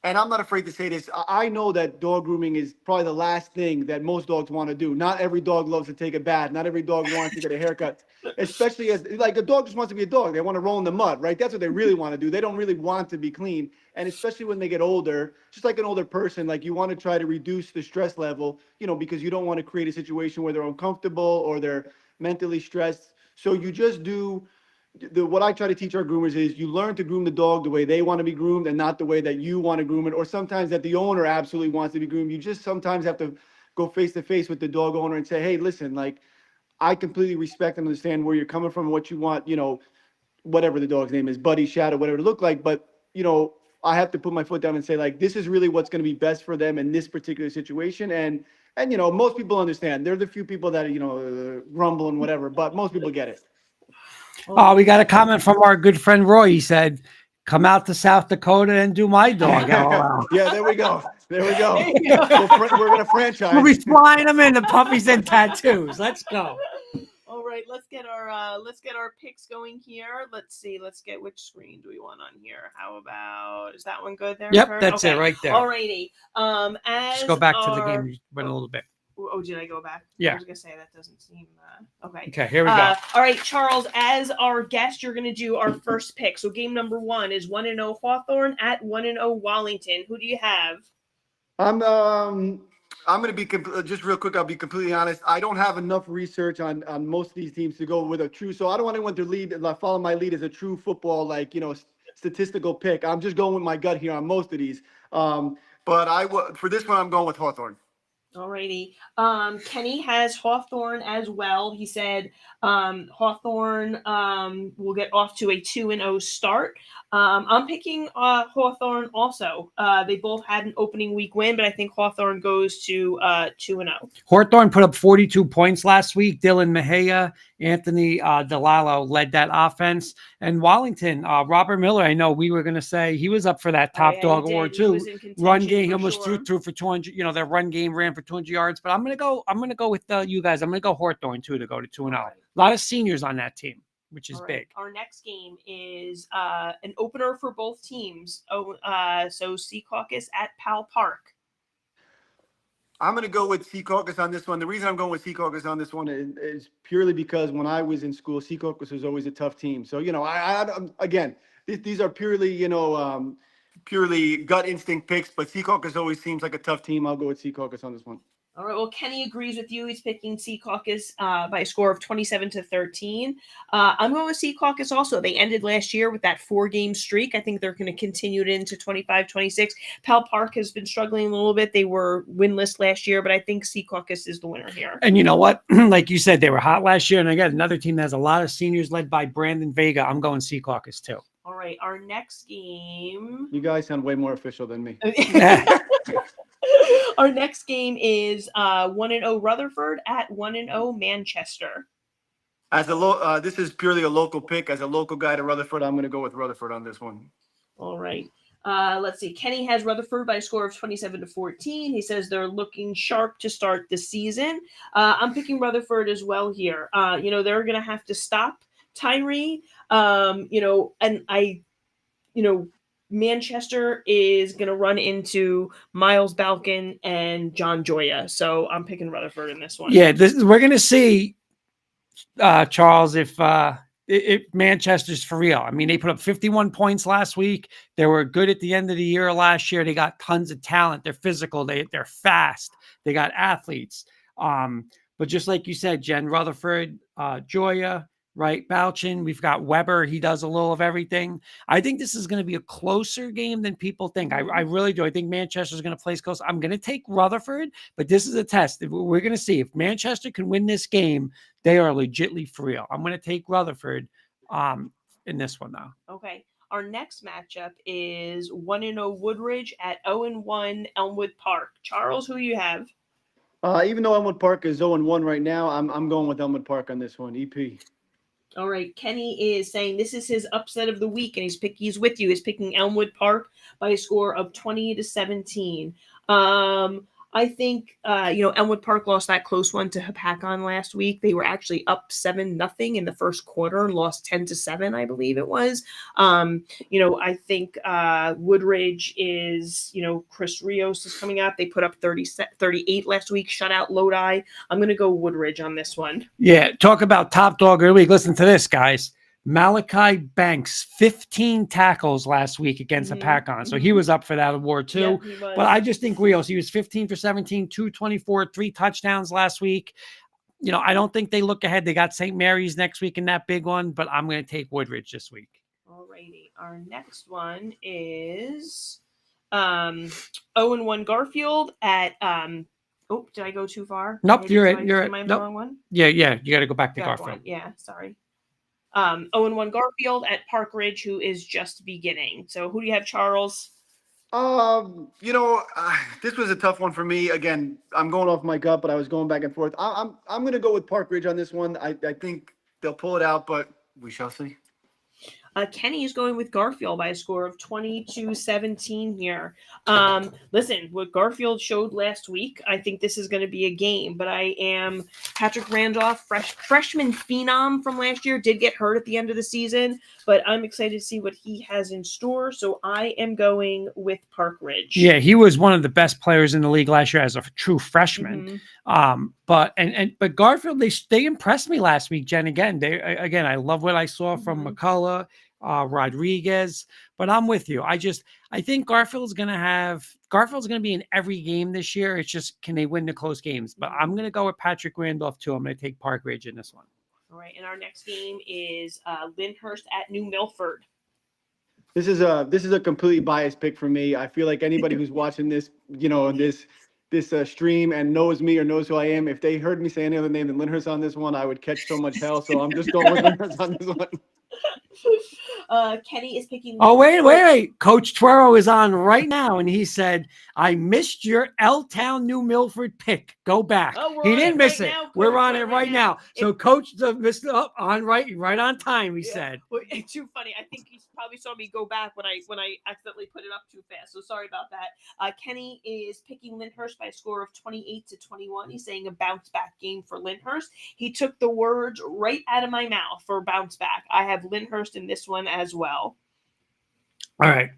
and I'm not afraid to say this, I know that dog grooming is probably the last thing that most dogs want to do. Not every dog loves to take a bath. Not every dog wants to get a haircut, especially as like a dog just wants to be a dog. They want to roll in the mud, right? That's what they really want to do. They don't really want to be clean. And especially when they get older, just like an older person, like you want to try to reduce the stress level, because you don't want to create a situation where they're uncomfortable or they're mentally stressed. So you just do what I try to teach our groomers is you learn to groom the dog the way they want to be groomed and not the way that you want to groom it, or sometimes that the owner absolutely wants to be groomed. You just sometimes have to go face to face with the dog owner and say, hey, listen, like I completely respect and understand where you're coming from and what you want, whatever the dog's name is, Buddy, Shadow, whatever it look like. But, I have to put my foot down and say, like, this is really what's going to be best for them in this particular situation. And most people understand. There are the few people that, grumble and whatever, but most people get it. Oh, we got a comment from our good friend Roy. He said, "Come out to South Dakota and do my dog." Yeah, there we go. There we go. We're gonna franchise. We'll be flying them into Puppies and Tattoos. Let's go. All right, let's get our picks going here. Let's see. Let's get which screen do we want on here? How about is that one good there? Yep, Kurt? that's it right there. All righty. Just go back to the game. You went a little bit. Oh, did I go back? Yeah. I was gonna say that doesn't seem okay. Okay, here we go. All right, Charles, as our guest, you're gonna do our first pick. So game number 1 is 1-0 Hawthorne at 1-0 Wallington. Who do you have? I'm gonna be just real quick. I'll be completely honest. I don't have enough research on most of these teams to go with a true. So I don't want anyone to follow my lead as a true football statistical pick. I'm just going with my gut here on most of these. But for this one, I'm going with Hawthorne. Alrighty. Kenny has Hawthorne as well. He said Hawthorne will get off to a 2-0 start. I'm picking Hawthorne also. They both had an opening week win, but I think Hawthorne goes to 2-0. Hawthorne put up 42 points last week. Dylan Mejia, Anthony Delalo led that offense. And Wallington, Robert Miller, I know we were going to say he was up for that top dog award too. Run game, he almost threw for 200. You know, their run game ran for 200 yards. But I'm going to go with you guys. I'm going to go Hawthorne too to go to 2-0. A lot of seniors on that team, which is big. Our next game is an opener for both teams. So Secaucus at Powell Park. I'm going to go with Secaucus on this one. The reason I'm going with Secaucus on this one is purely because when I was in school, Secaucus was always a tough team. So, you know, again, these are purely, you know, purely gut instinct picks, but Secaucus always seems like a tough team. I'll go with Secaucus on this one. All right. Well, Kenny agrees with you. He's picking Secaucus by a score of 27-13. I'm going with Secaucus also. They ended last year with that 4-game streak. I think they're going to continue it into 25-26. Powell Park has been struggling a little bit. They were winless last year, but I think Secaucus is the winner here. And you know what? Like you said, they were hot last year. And again, another team that has a lot of seniors led by Brandon Vega. I'm going Secaucus too. All right. Our next game. You guys sound way more official than me. Our next game is 1-0 Rutherford at 1-0 Manchester. As this is purely a local pick. As a local guy to Rutherford, I'm going to go with Rutherford on this one. All right. Let's see. Kenny has Rutherford by a score of 27-14. He says they're looking sharp to start the season. I'm picking Rutherford as well here. You know, they're going to have to stop Tyree. You know, and Manchester is going to run into Miles Balkin and John Joya. So I'm picking Rutherford in this one. Yeah, we're going to see, Charles, if Manchester's for real. I mean, they put up 51 points last week. They were good at the end of the year last year. They got tons of talent. They're physical. They're fast. They got athletes. But just like you said, Jen, Rutherford, Joya, right? Balchin, we've got Weber. He does a little of everything. I think this is going to be a closer game than people think. I really do. I think Manchester's going to play close. I'm going to take Rutherford, but this is a test. We're going to see if Manchester can win this game. They are legitly for real. I'm going to take Rutherford in this one, though. Okay. Our next matchup is 1-0 Woodridge at 0-1 Elmwood Park. Charles, who do you have? Even though Elmwood Park is 0-1 right now, I'm going with Elmwood Park on this one. EP. All right. Kenny is saying this is his upset of the week, and he's with you. He's picking Elmwood Park by a score of 20-17. I think, Elmwood Park lost that close one to Hapakon last week. They were actually up 7-0 in the first quarter and lost 10-7, I believe it was. I think Woodridge is, Chris Rios is coming out. They put up 38 last week, shut out Lodi. I'm going to go Woodridge on this one. Yeah, talk about top dog of the week. Listen to this, guys. Malachi Banks, 15 tackles last week against Hapakon. So he was up for that award too. Yeah, but I just think Rios, he was 15 for 17, 224, 3 touchdowns last week. I don't think they look ahead. They got St. Mary's next week in that big one, but I'm going to take Woodridge this week. All righty. Our next one is 0-1 Garfield at did I go too far? Nope, you're Am I nope. the wrong one? Yeah, you got to go back to Garfield. Yeah, sorry. 0-1 Garfield at Park Ridge, who is just beginning. So who do you have, Charles? This was a tough one for me. Again, I'm going off my gut, but I was going back and forth. I'm going to go with Park Ridge on this one. I think they'll pull it out, but we shall see. Kenny is going with Garfield by a score of 22-17 here. Listen, what Garfield showed last week, I think this is going to be a game, but I am Patrick Randolph, freshman phenom from last year, did get hurt at the end of the season, but I'm excited to see what he has in store. So I am going with Park Ridge. Yeah, he was one of the best players in the league last year as a true freshman. But Garfield, they impressed me last week, Jen. Again, I love what I saw from McCullough, Rodriguez, but I'm with you. I think Garfield's going to be in every game this year. It's just, can they win the close games? But I'm going to go with Patrick Randolph too. I'm going to take Park Ridge in this one. All right. And our next game is Lyndhurst at New Milford. This is a completely biased pick for me. I feel like anybody who's watching this, this stream and knows me or knows who I am, if they heard me say any other name than Lyndhurst on this one, I would catch so much hell. So I'm just going with Lyndhurst on this one. Kenny is picking. Oh, wait. Coach Twero is on right now, and he said, I missed your L-Town New Milford pick. Go back. He didn't miss it. We're on it right now. So Coach missed it up on right on time, he said. Well, it's too funny. I think he probably saw me go back when I accidentally put it up too fast. So sorry about that. Kenny is picking Lyndhurst by a score of 28-21. He's saying a bounce back game for Lyndhurst. He took the words right out of my mouth for bounce back. I have Lyndhurst in this one as well. All right.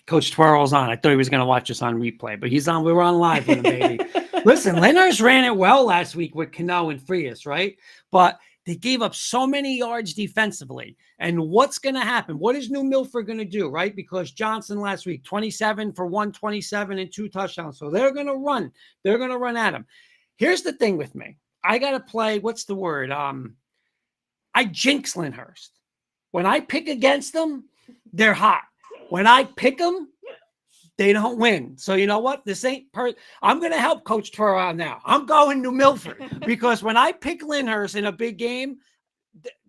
Coach Twirl's on. I thought he was going to watch us on replay, but he's on. We were on live with him, baby. Listen, Lyndhurst ran it well last week with Cano and Frias, right? But they gave up so many yards defensively. And what's going to happen? What is New Milford going to do, right? Because Johnson last week, 27 for 127 and 2 touchdowns. So they're going to run. They're going to run at him. Here's the thing with me. I got to play, what's the word? I jinx Lyndhurst. When I pick against them, they're hot. When I pick them, they don't win. So you know what? This ain't I'm going to help Coach Twero out now. I'm going New Milford because when I pick Lyndhurst in a big game,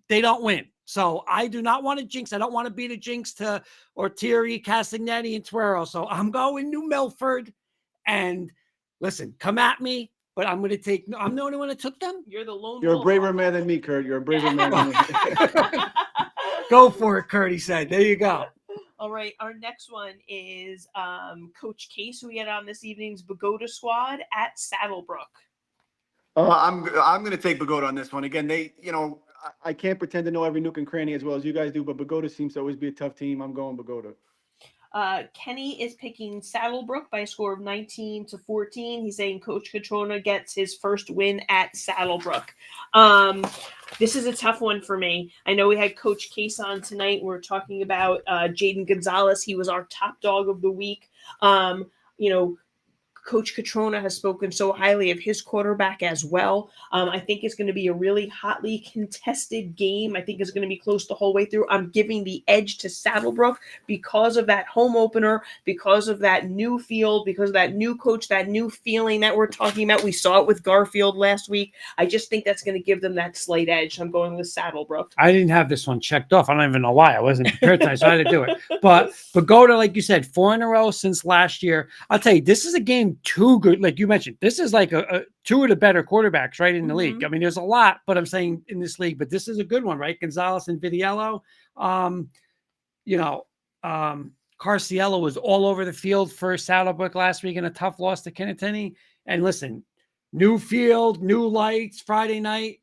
they don't win. So I do not want to jinx. I don't want to be the jinx to Ortieri, Castagnetti, and Twero. So I'm going New Milford. And listen, come at me. But I'm going to take. I'm the only one that took them. You're the lone. You're a braver man than me, Kurt. You're a braver man than me. Go for it, Kurt. He said. There you go. All right. Our next one is Coach Case, who we had on this evening's Pagoda squad at Saddlebrook. I'm going to take Pagoda on this one. Again, I can't pretend to know every nook and cranny as well as you guys do, but Pagoda seems to always be a tough team. I'm going Pagoda. Kenny is picking Saddlebrook by a score of 19-14. He's saying Coach Catrona gets his first win at Saddlebrook. This is a tough one for me. I know we had Coach Case on tonight. We're talking about Jaden Gonzalez. He was our top dog of the week. Coach Catrona has spoken so highly of his quarterback as well. I think it's going to be a really hotly contested game. I think it's going to be close the whole way through. I'm giving the edge to Saddlebrook because of that home opener, because of that new field, because of that new coach, that new feeling that we're talking about. We saw it with Garfield last week. I just think that's going to give them that slight edge. I'm going with Saddlebrook. I didn't have this one checked off. I don't even know why. I wasn't prepared tonight, so I had to do it. But Pagoda, like you said, 4 in a row since last year. I'll tell you, this is a game too good. Like you mentioned, this is like a 2 of the better quarterbacks, right, in the league. I mean, there's a lot, but I'm saying in this league, but this is a good one, right? Gonzalez and Vidiello. Carciello was all over the field for Saddlebrook last week in a tough loss to Kinnatini. And listen, new field, new lights, Friday night.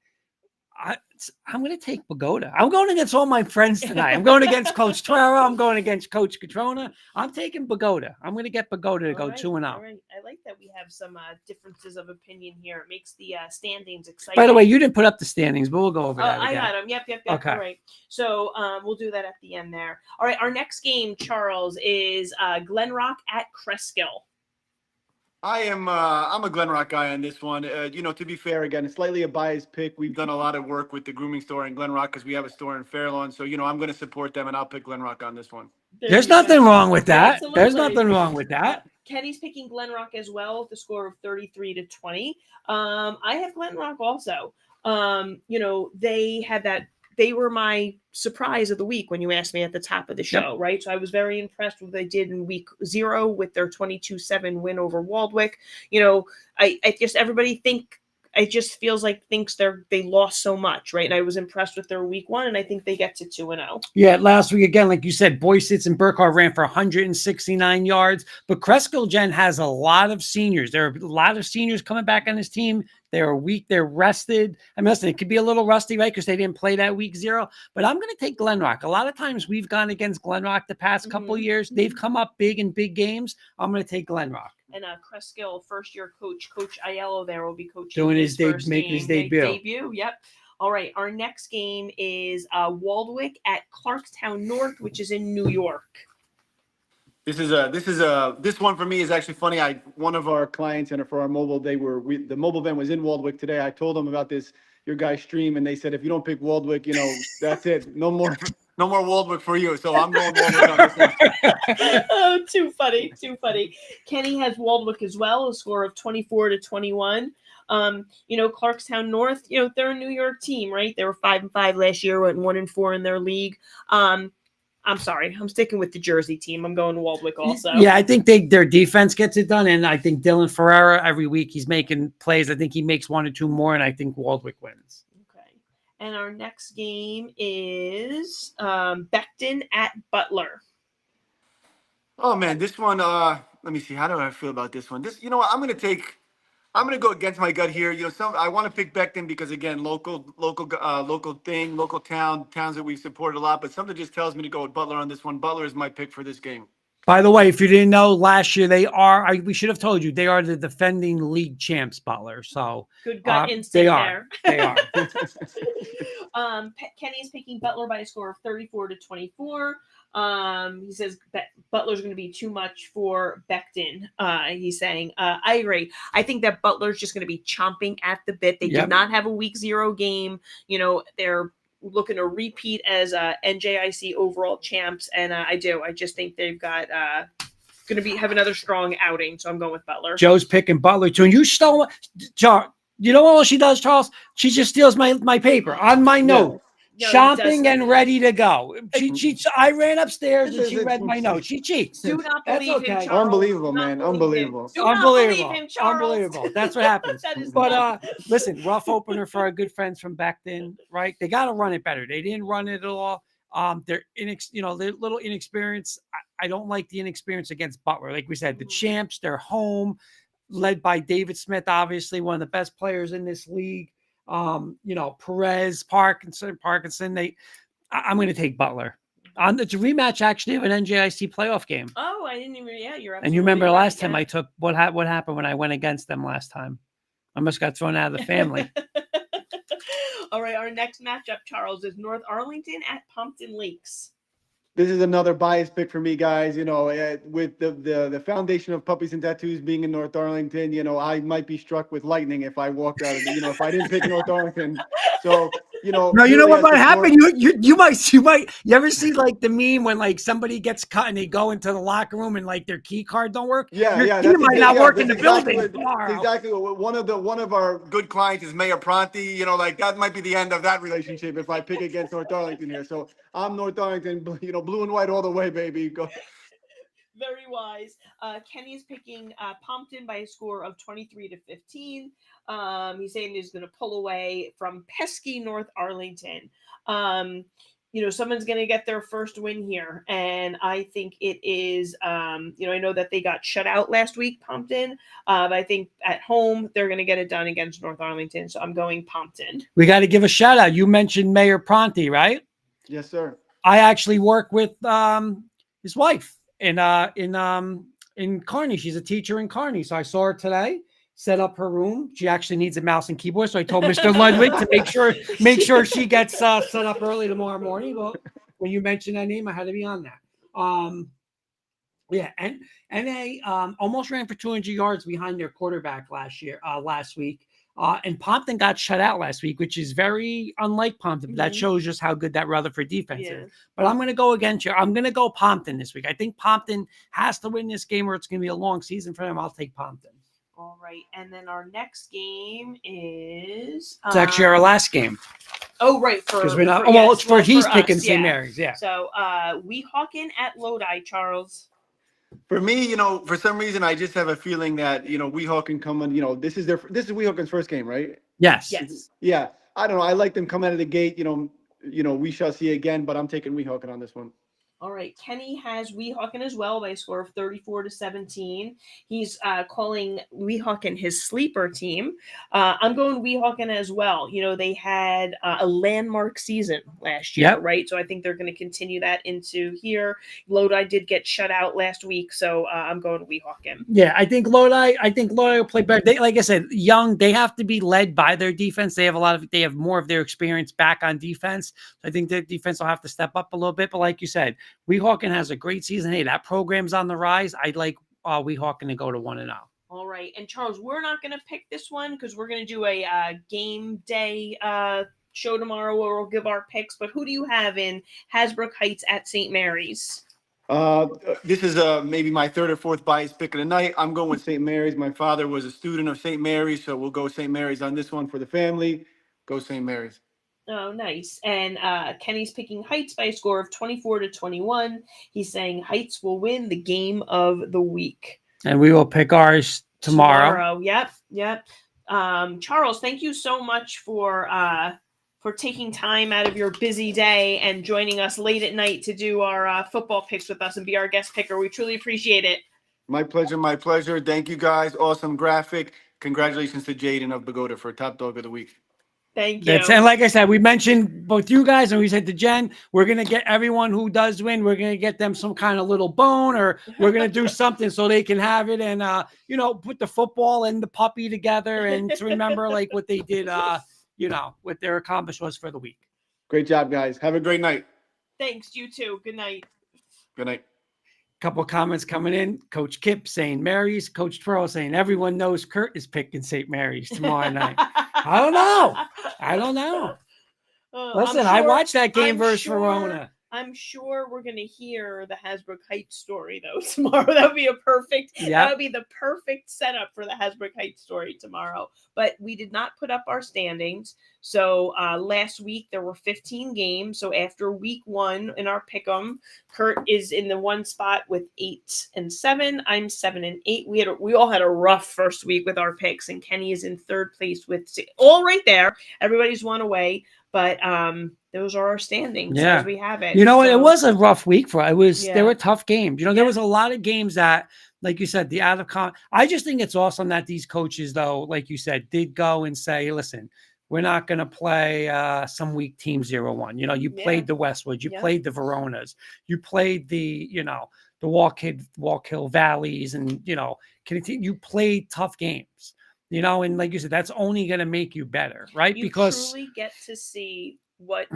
I'm going to take Pagoda. I'm going against all my friends tonight. I'm going against Coach Twero. I'm going against Coach Catrona. I'm taking Pagoda. I'm going to get Pagoda to go 2-0. All right. I like that we have some differences of opinion here. It makes the standings exciting. By the way, you didn't put up the standings, but we'll go over that again. I got them. Yep. Okay. All right. So we'll do that at the end there. All right. Our next game, Charles, is Glenrock at Cresskill. I'm a Glenrock guy on this one. To be fair, again, it's slightly a biased pick. We've done a lot of work with the grooming store in Glenrock because we have a store in Fairlawn. So, I'm going to support them, and I'll pick Glenrock on this one. There's nothing wrong with that. Absolutely. There's nothing wrong with that. Kenny's picking Glenrock as well with the score of 33-20. I have Glenrock also. They had that. They were my surprise of the week when you asked me at the top of the show, right? So I was very impressed with what they did in week 0 with their 22-7 win over Waldwick. It just feels like thinks they lost so much, right? And I was impressed with their week 1, and I think they get to 2-0. Yeah, last week again, like you said, Boysitz and Burkhardt ran for 169 yards, but Cresskill Gen has a lot of seniors. There are a lot of seniors coming back on his team. They're weak. They're rested. I mean, listen, it could be a little rusty, right? Because they didn't play that week 0. But I'm going to take Glenrock. A lot of times we've gone against Glenrock the past couple of years. They've come up big in big games. I'm going to take Glenrock. And Cresskill, first-year coach Aiello there will be coaching making his debut. Yep. All right. Our next game is Waldwick at Clarkstown North, which is in New York. This one for me is actually funny. One of our clients and for our mobile, the mobile van was in Waldwick today. I told them about your guys' stream, and they said if you don't pick Waldwick, that's it. No more No more Waldwick for you. So I'm going Waldwick on this one. Oh, too funny, too funny. Kenny has Waldwick as well, a score of 24-21. Clarkstown North, they're a New York team, right? They were 5-5 last year, went 1-4 in their league. I'm sorry, I'm sticking with the Jersey team. I'm going to Waldwick also. Yeah, I think their defense gets it done, and I think Dylan Ferreira every week he's making plays. I think he makes 1 or 2 more, and I think Waldwick wins. Okay, and our next game is Beckton at Butler. Oh man, this one. Let me see. How do I feel about this one? You know what? I'm gonna go against my gut here. I want to pick Beckton because again, local town, towns that we've supported a lot. But something just tells me to go with Butler on this one. Butler is my pick for this game. By the way, if you didn't know, last year we should have told you they are the defending league champs, Butler. So good gut instinct there. They are. Kenny's picking Butler by a score of 34-24. He says that Butler's going to be too much for Beckton. He's saying, I agree. I think that Butler's just going to be chomping at the bit. They did not have a week 0 game. They're looking to repeat as NJIC overall champs. And I just think they've got going to have another strong outing. So I'm going with Butler. Joe's picking Butler too. And you stole, Charles. You know what all she does, Charles? She just steals my paper on my note. No, shopping and ready to go. She cheats. I ran upstairs and she read my note. She cheats. Do not believe him, Charles. Unbelievable, man. Unbelievable. Unbelievable. That's what happens. But listen, rough opener for our good friends from Beckton, right? They got to run it better. They didn't run it at all. They're they're a little inexperienced. I don't like the inexperience against Butler. Like we said, the champs, they're home, led by David Smith, obviously one of the best players in this league. Perez, Parkinson. I'm going to take Butler. It's a rematch actually of an NJIC playoff game. Oh, I didn't even. Yeah, you're absolutely. And you remember last time I took what happened when I went against them last time? I almost got thrown out of the family. All right, our next matchup, Charles, is North Arlington at Pompton Lakes. This is another biased pick for me, guys. With the foundation of Puppies and Tattoos being in North Arlington, I might be struck with lightning if I walked out of it. If I didn't pick North Arlington. So, No, you know what might happen? You might. You ever see like the meme when like somebody gets cut and they go into the locker room and like their key card don't work? Yeah. You might not work in the building tomorrow. Exactly. One of our good clients is Mayor Pronti. That might be the end of that relationship if I pick against North Arlington here. So I'm North Arlington. Blue and white all the way, baby. Go. Very wise. Kenny's picking Pompton by a score of 23-15. He's saying he's going to pull away from pesky North Arlington. Someone's going to get their first win here. And I think it is, I know that they got shut out last week, Pompton. But I think at home, they're going to get it done against North Arlington. So I'm going Pompton. We got to give a shout out. You mentioned Mayor Pronti, right? Yes, sir. I actually work with his wife in Kearney. She's a teacher in Kearney. So I saw her today, set up her room. She actually needs a mouse and keyboard. So I told Mr. Ludwig to make sure she gets set up early tomorrow morning. Well, when you mentioned that name, I had to be on that. And NA almost ran for 200 yards behind their quarterback last week. And Pompton got shut out last week, which is very unlike Pompton. But that shows just how good that Rutherford defense is. But I'm going to go against you. I'm going to go Pompton this week. I think Pompton has to win this game or it's going to be a long season for them. I'll take Pompton. All right. And then our next game is... It's actually our last game. Oh, right. Because we're not... he's picking St. Mary's. Yeah. So Weehawken at Lodi, Charles. For me, for some reason, I just have a feeling that, Weehawken coming, this is Weehawken's first game, right? Yes. Yeah. I don't know. I like them coming out of the gate, we shall see again, but I'm taking Weehawken on this one. All right. Kenny has Weehawken as well by a score of 34-17. He's calling Weehawken his sleeper team. I'm going Weehawken as well. They had a landmark season last year, right? So I think they're going to continue that into here. Lodi did get shut out last week, so I'm going Weehawken. Yeah, I think Lodi will play better. Like I said, young. They have to be led by their defense. They have more of their experience back on defense. So I think their defense will have to step up a little bit. But like you said, Weehawken has a great season. Hey, that program's on the rise. I'd like Weehawken to go to 1-0. All right. And Charles, we're not going to pick this one because we're going to do a game day show tomorrow where we'll give our picks. But who do you have in Hasbrook Heights at St. Mary's? This is maybe my third or fourth bias pick of the night. I'm going with St. Mary's. My father was a student of St. Mary's, so we'll go St. Mary's on this one for the family. Go St. Mary's. Oh, nice. And Kenny's picking Heights by a score of 24-21. He's saying Heights will win the game of the week. And we will pick ours tomorrow. Yep. Charles, thank you so much for taking time out of your busy day and joining us late at night to do our football picks with us and be our guest picker. We truly appreciate it. My pleasure. My pleasure. Thank you, guys. Awesome graphic. Congratulations to Jaden of Pagoda for Top Dog of the Week. Thank you. And like I said, we mentioned both you guys, and we said to Jen, we're going to get everyone who does win, we're going to get them some kind of little bone, or we're going to do something so they can have it and, put the football and the puppy together and to remember like what they did, what their accomplishment was for the week. Great job, guys. Have a great night. Thanks. You too. Good night. Good night. Couple of comments coming in. Coach Kip saying Mary's. Coach Twirl saying everyone knows Kurt is picking St. Mary's tomorrow night. I don't know. Listen, I watched that game versus Verona. I'm sure we're going to hear the Hasbrook Heights story though tomorrow. That would be that would be the perfect setup for the Hasbrook Heights story tomorrow. But we did not put up our standings. So last week there were 15 games. So after week 1 in our pick'em, Kurt is in the 1 spot with 8-7. I'm 7-8. We all had a rough first week with our picks, and Kenny is in 3rd place with 6. All right there. Everybody's one away. But those are our standings as we have it. You know what? It was a rough week for us. There were tough games. There was a lot of games that, like you said, the out of con. I just think it's awesome that these coaches, though, like you said, did go and say, listen, we're not going to play some week team 0-1. You played the Westwoods, you played the Veronas, you played the Wallkill Valleys, and you played tough games. And like you said, that's only going to make you better, right? Because truly get to see what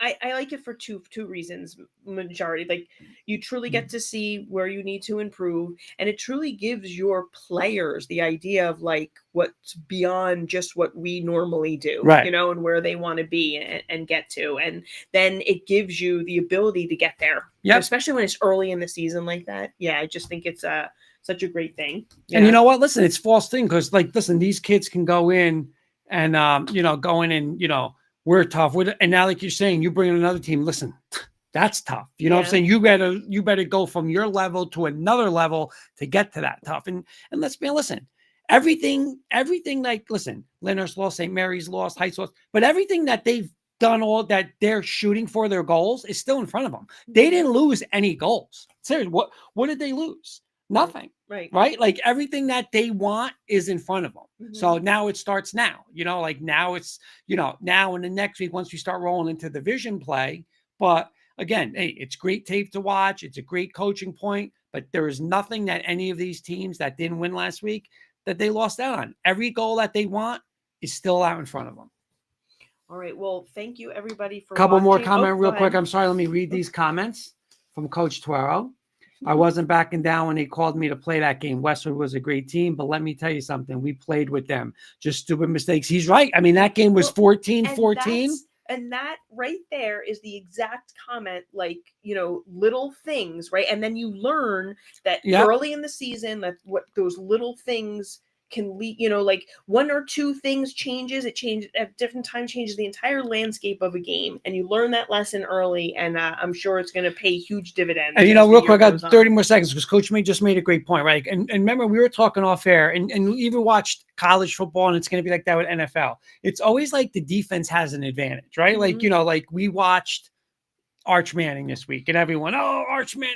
I like it for two reasons. Majority, like you truly get to see where you need to improve, and it truly gives your players the idea of like what's beyond just what we normally do, right? And where they want to be and get to, and then it gives you the ability to get there. Yeah, especially when it's early in the season like that. Yeah, I just think it's such a great thing. And you know what? Listen, it's false thing because, like, listen, these kids can go in and, we're tough. And now, like you're saying, you bring in another team. Listen, that's tough. You know what I'm saying? You better go from your level to another level to get to that tough. And let's be listen. Everything like, listen, Lyndhurst lost, St. Mary's lost, Heights lost, but everything that they've done, all that they're shooting for their goals is still in front of them. They didn't lose any goals. Seriously, what did they lose? Nothing. Right. Like everything that they want is in front of them. Mm-hmm. So now it starts now, like now it's, now in the next week, once we start rolling into the division play. But again, hey, it's great tape to watch. It's a great coaching point, but there is nothing that any of these teams that didn't win last week that they lost out on. Every goal that they want is still out in front of them. All right. Well, thank you everybody for couple watching. More comment real quick. I'm sorry. Let me read these comments from Coach Tuero. I wasn't backing down when they called me to play that game. Westwood was a great team, but let me tell you something. We played with them. Just stupid mistakes. He's right. I mean, that game was 14-14. And that right there is the exact comment, like, little things, right? And then you learn that early in the season, that what those little things can lead, like 1 or 2 things changes. It changes at different times, changes the entire landscape of a game. And you learn that lesson early, and I'm sure it's going to pay huge dividends. And real quick, I got 30 more seconds because Coach May just made a great point, right? And remember, we were talking off air, and you even watched college football, and it's going to be like that with NFL. It's always like the defense has an advantage, right? Mm-hmm. Like, like we watched Arch Manning this week, and everyone, Arch Manning.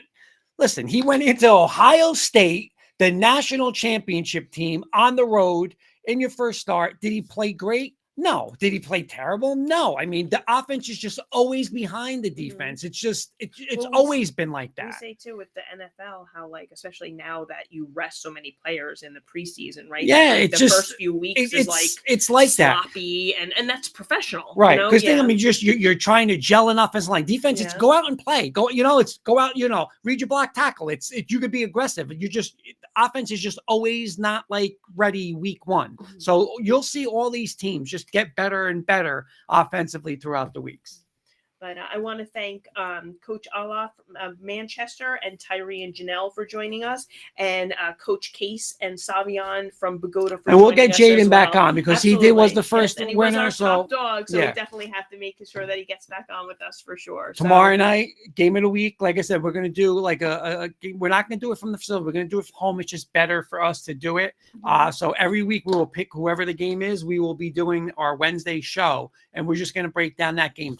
Listen, he went into Ohio State, the national championship team, on the road in your first start. Did he play great? No. Did he play terrible? No. I mean, the offense is just always behind the defense. It's just, it's always been like that. We say too with the NFL, how like, especially now that you rest so many players in the preseason, right? Yeah. Like it's the just, first few weeks is like, it's like sloppy that. And that's professional. Right. Because you're trying to gel an offensive line. Defense, it's go out and play. Go out, read your block tackle. You could be aggressive. Offense is just always not like ready week 1. Mm-hmm. So you'll see all these teams just get better and better offensively throughout the weeks. But I want to thank Coach Allah of Manchester and Tyree and Janelle for joining us, and Coach Case and Savion from Bogota. And we'll get Jaden back on because he was the first and he winner. was our top dog, so yeah. we definitely have to make sure that he gets back on with us for sure. Tomorrow night, game of the week. Like I said, we're going to do like we're not going to do it from the facility. We're going to do it from home. It's just better for us to do it. So every week we will pick whoever the game is. We will be doing our Wednesday show, and we're just going to break down that game.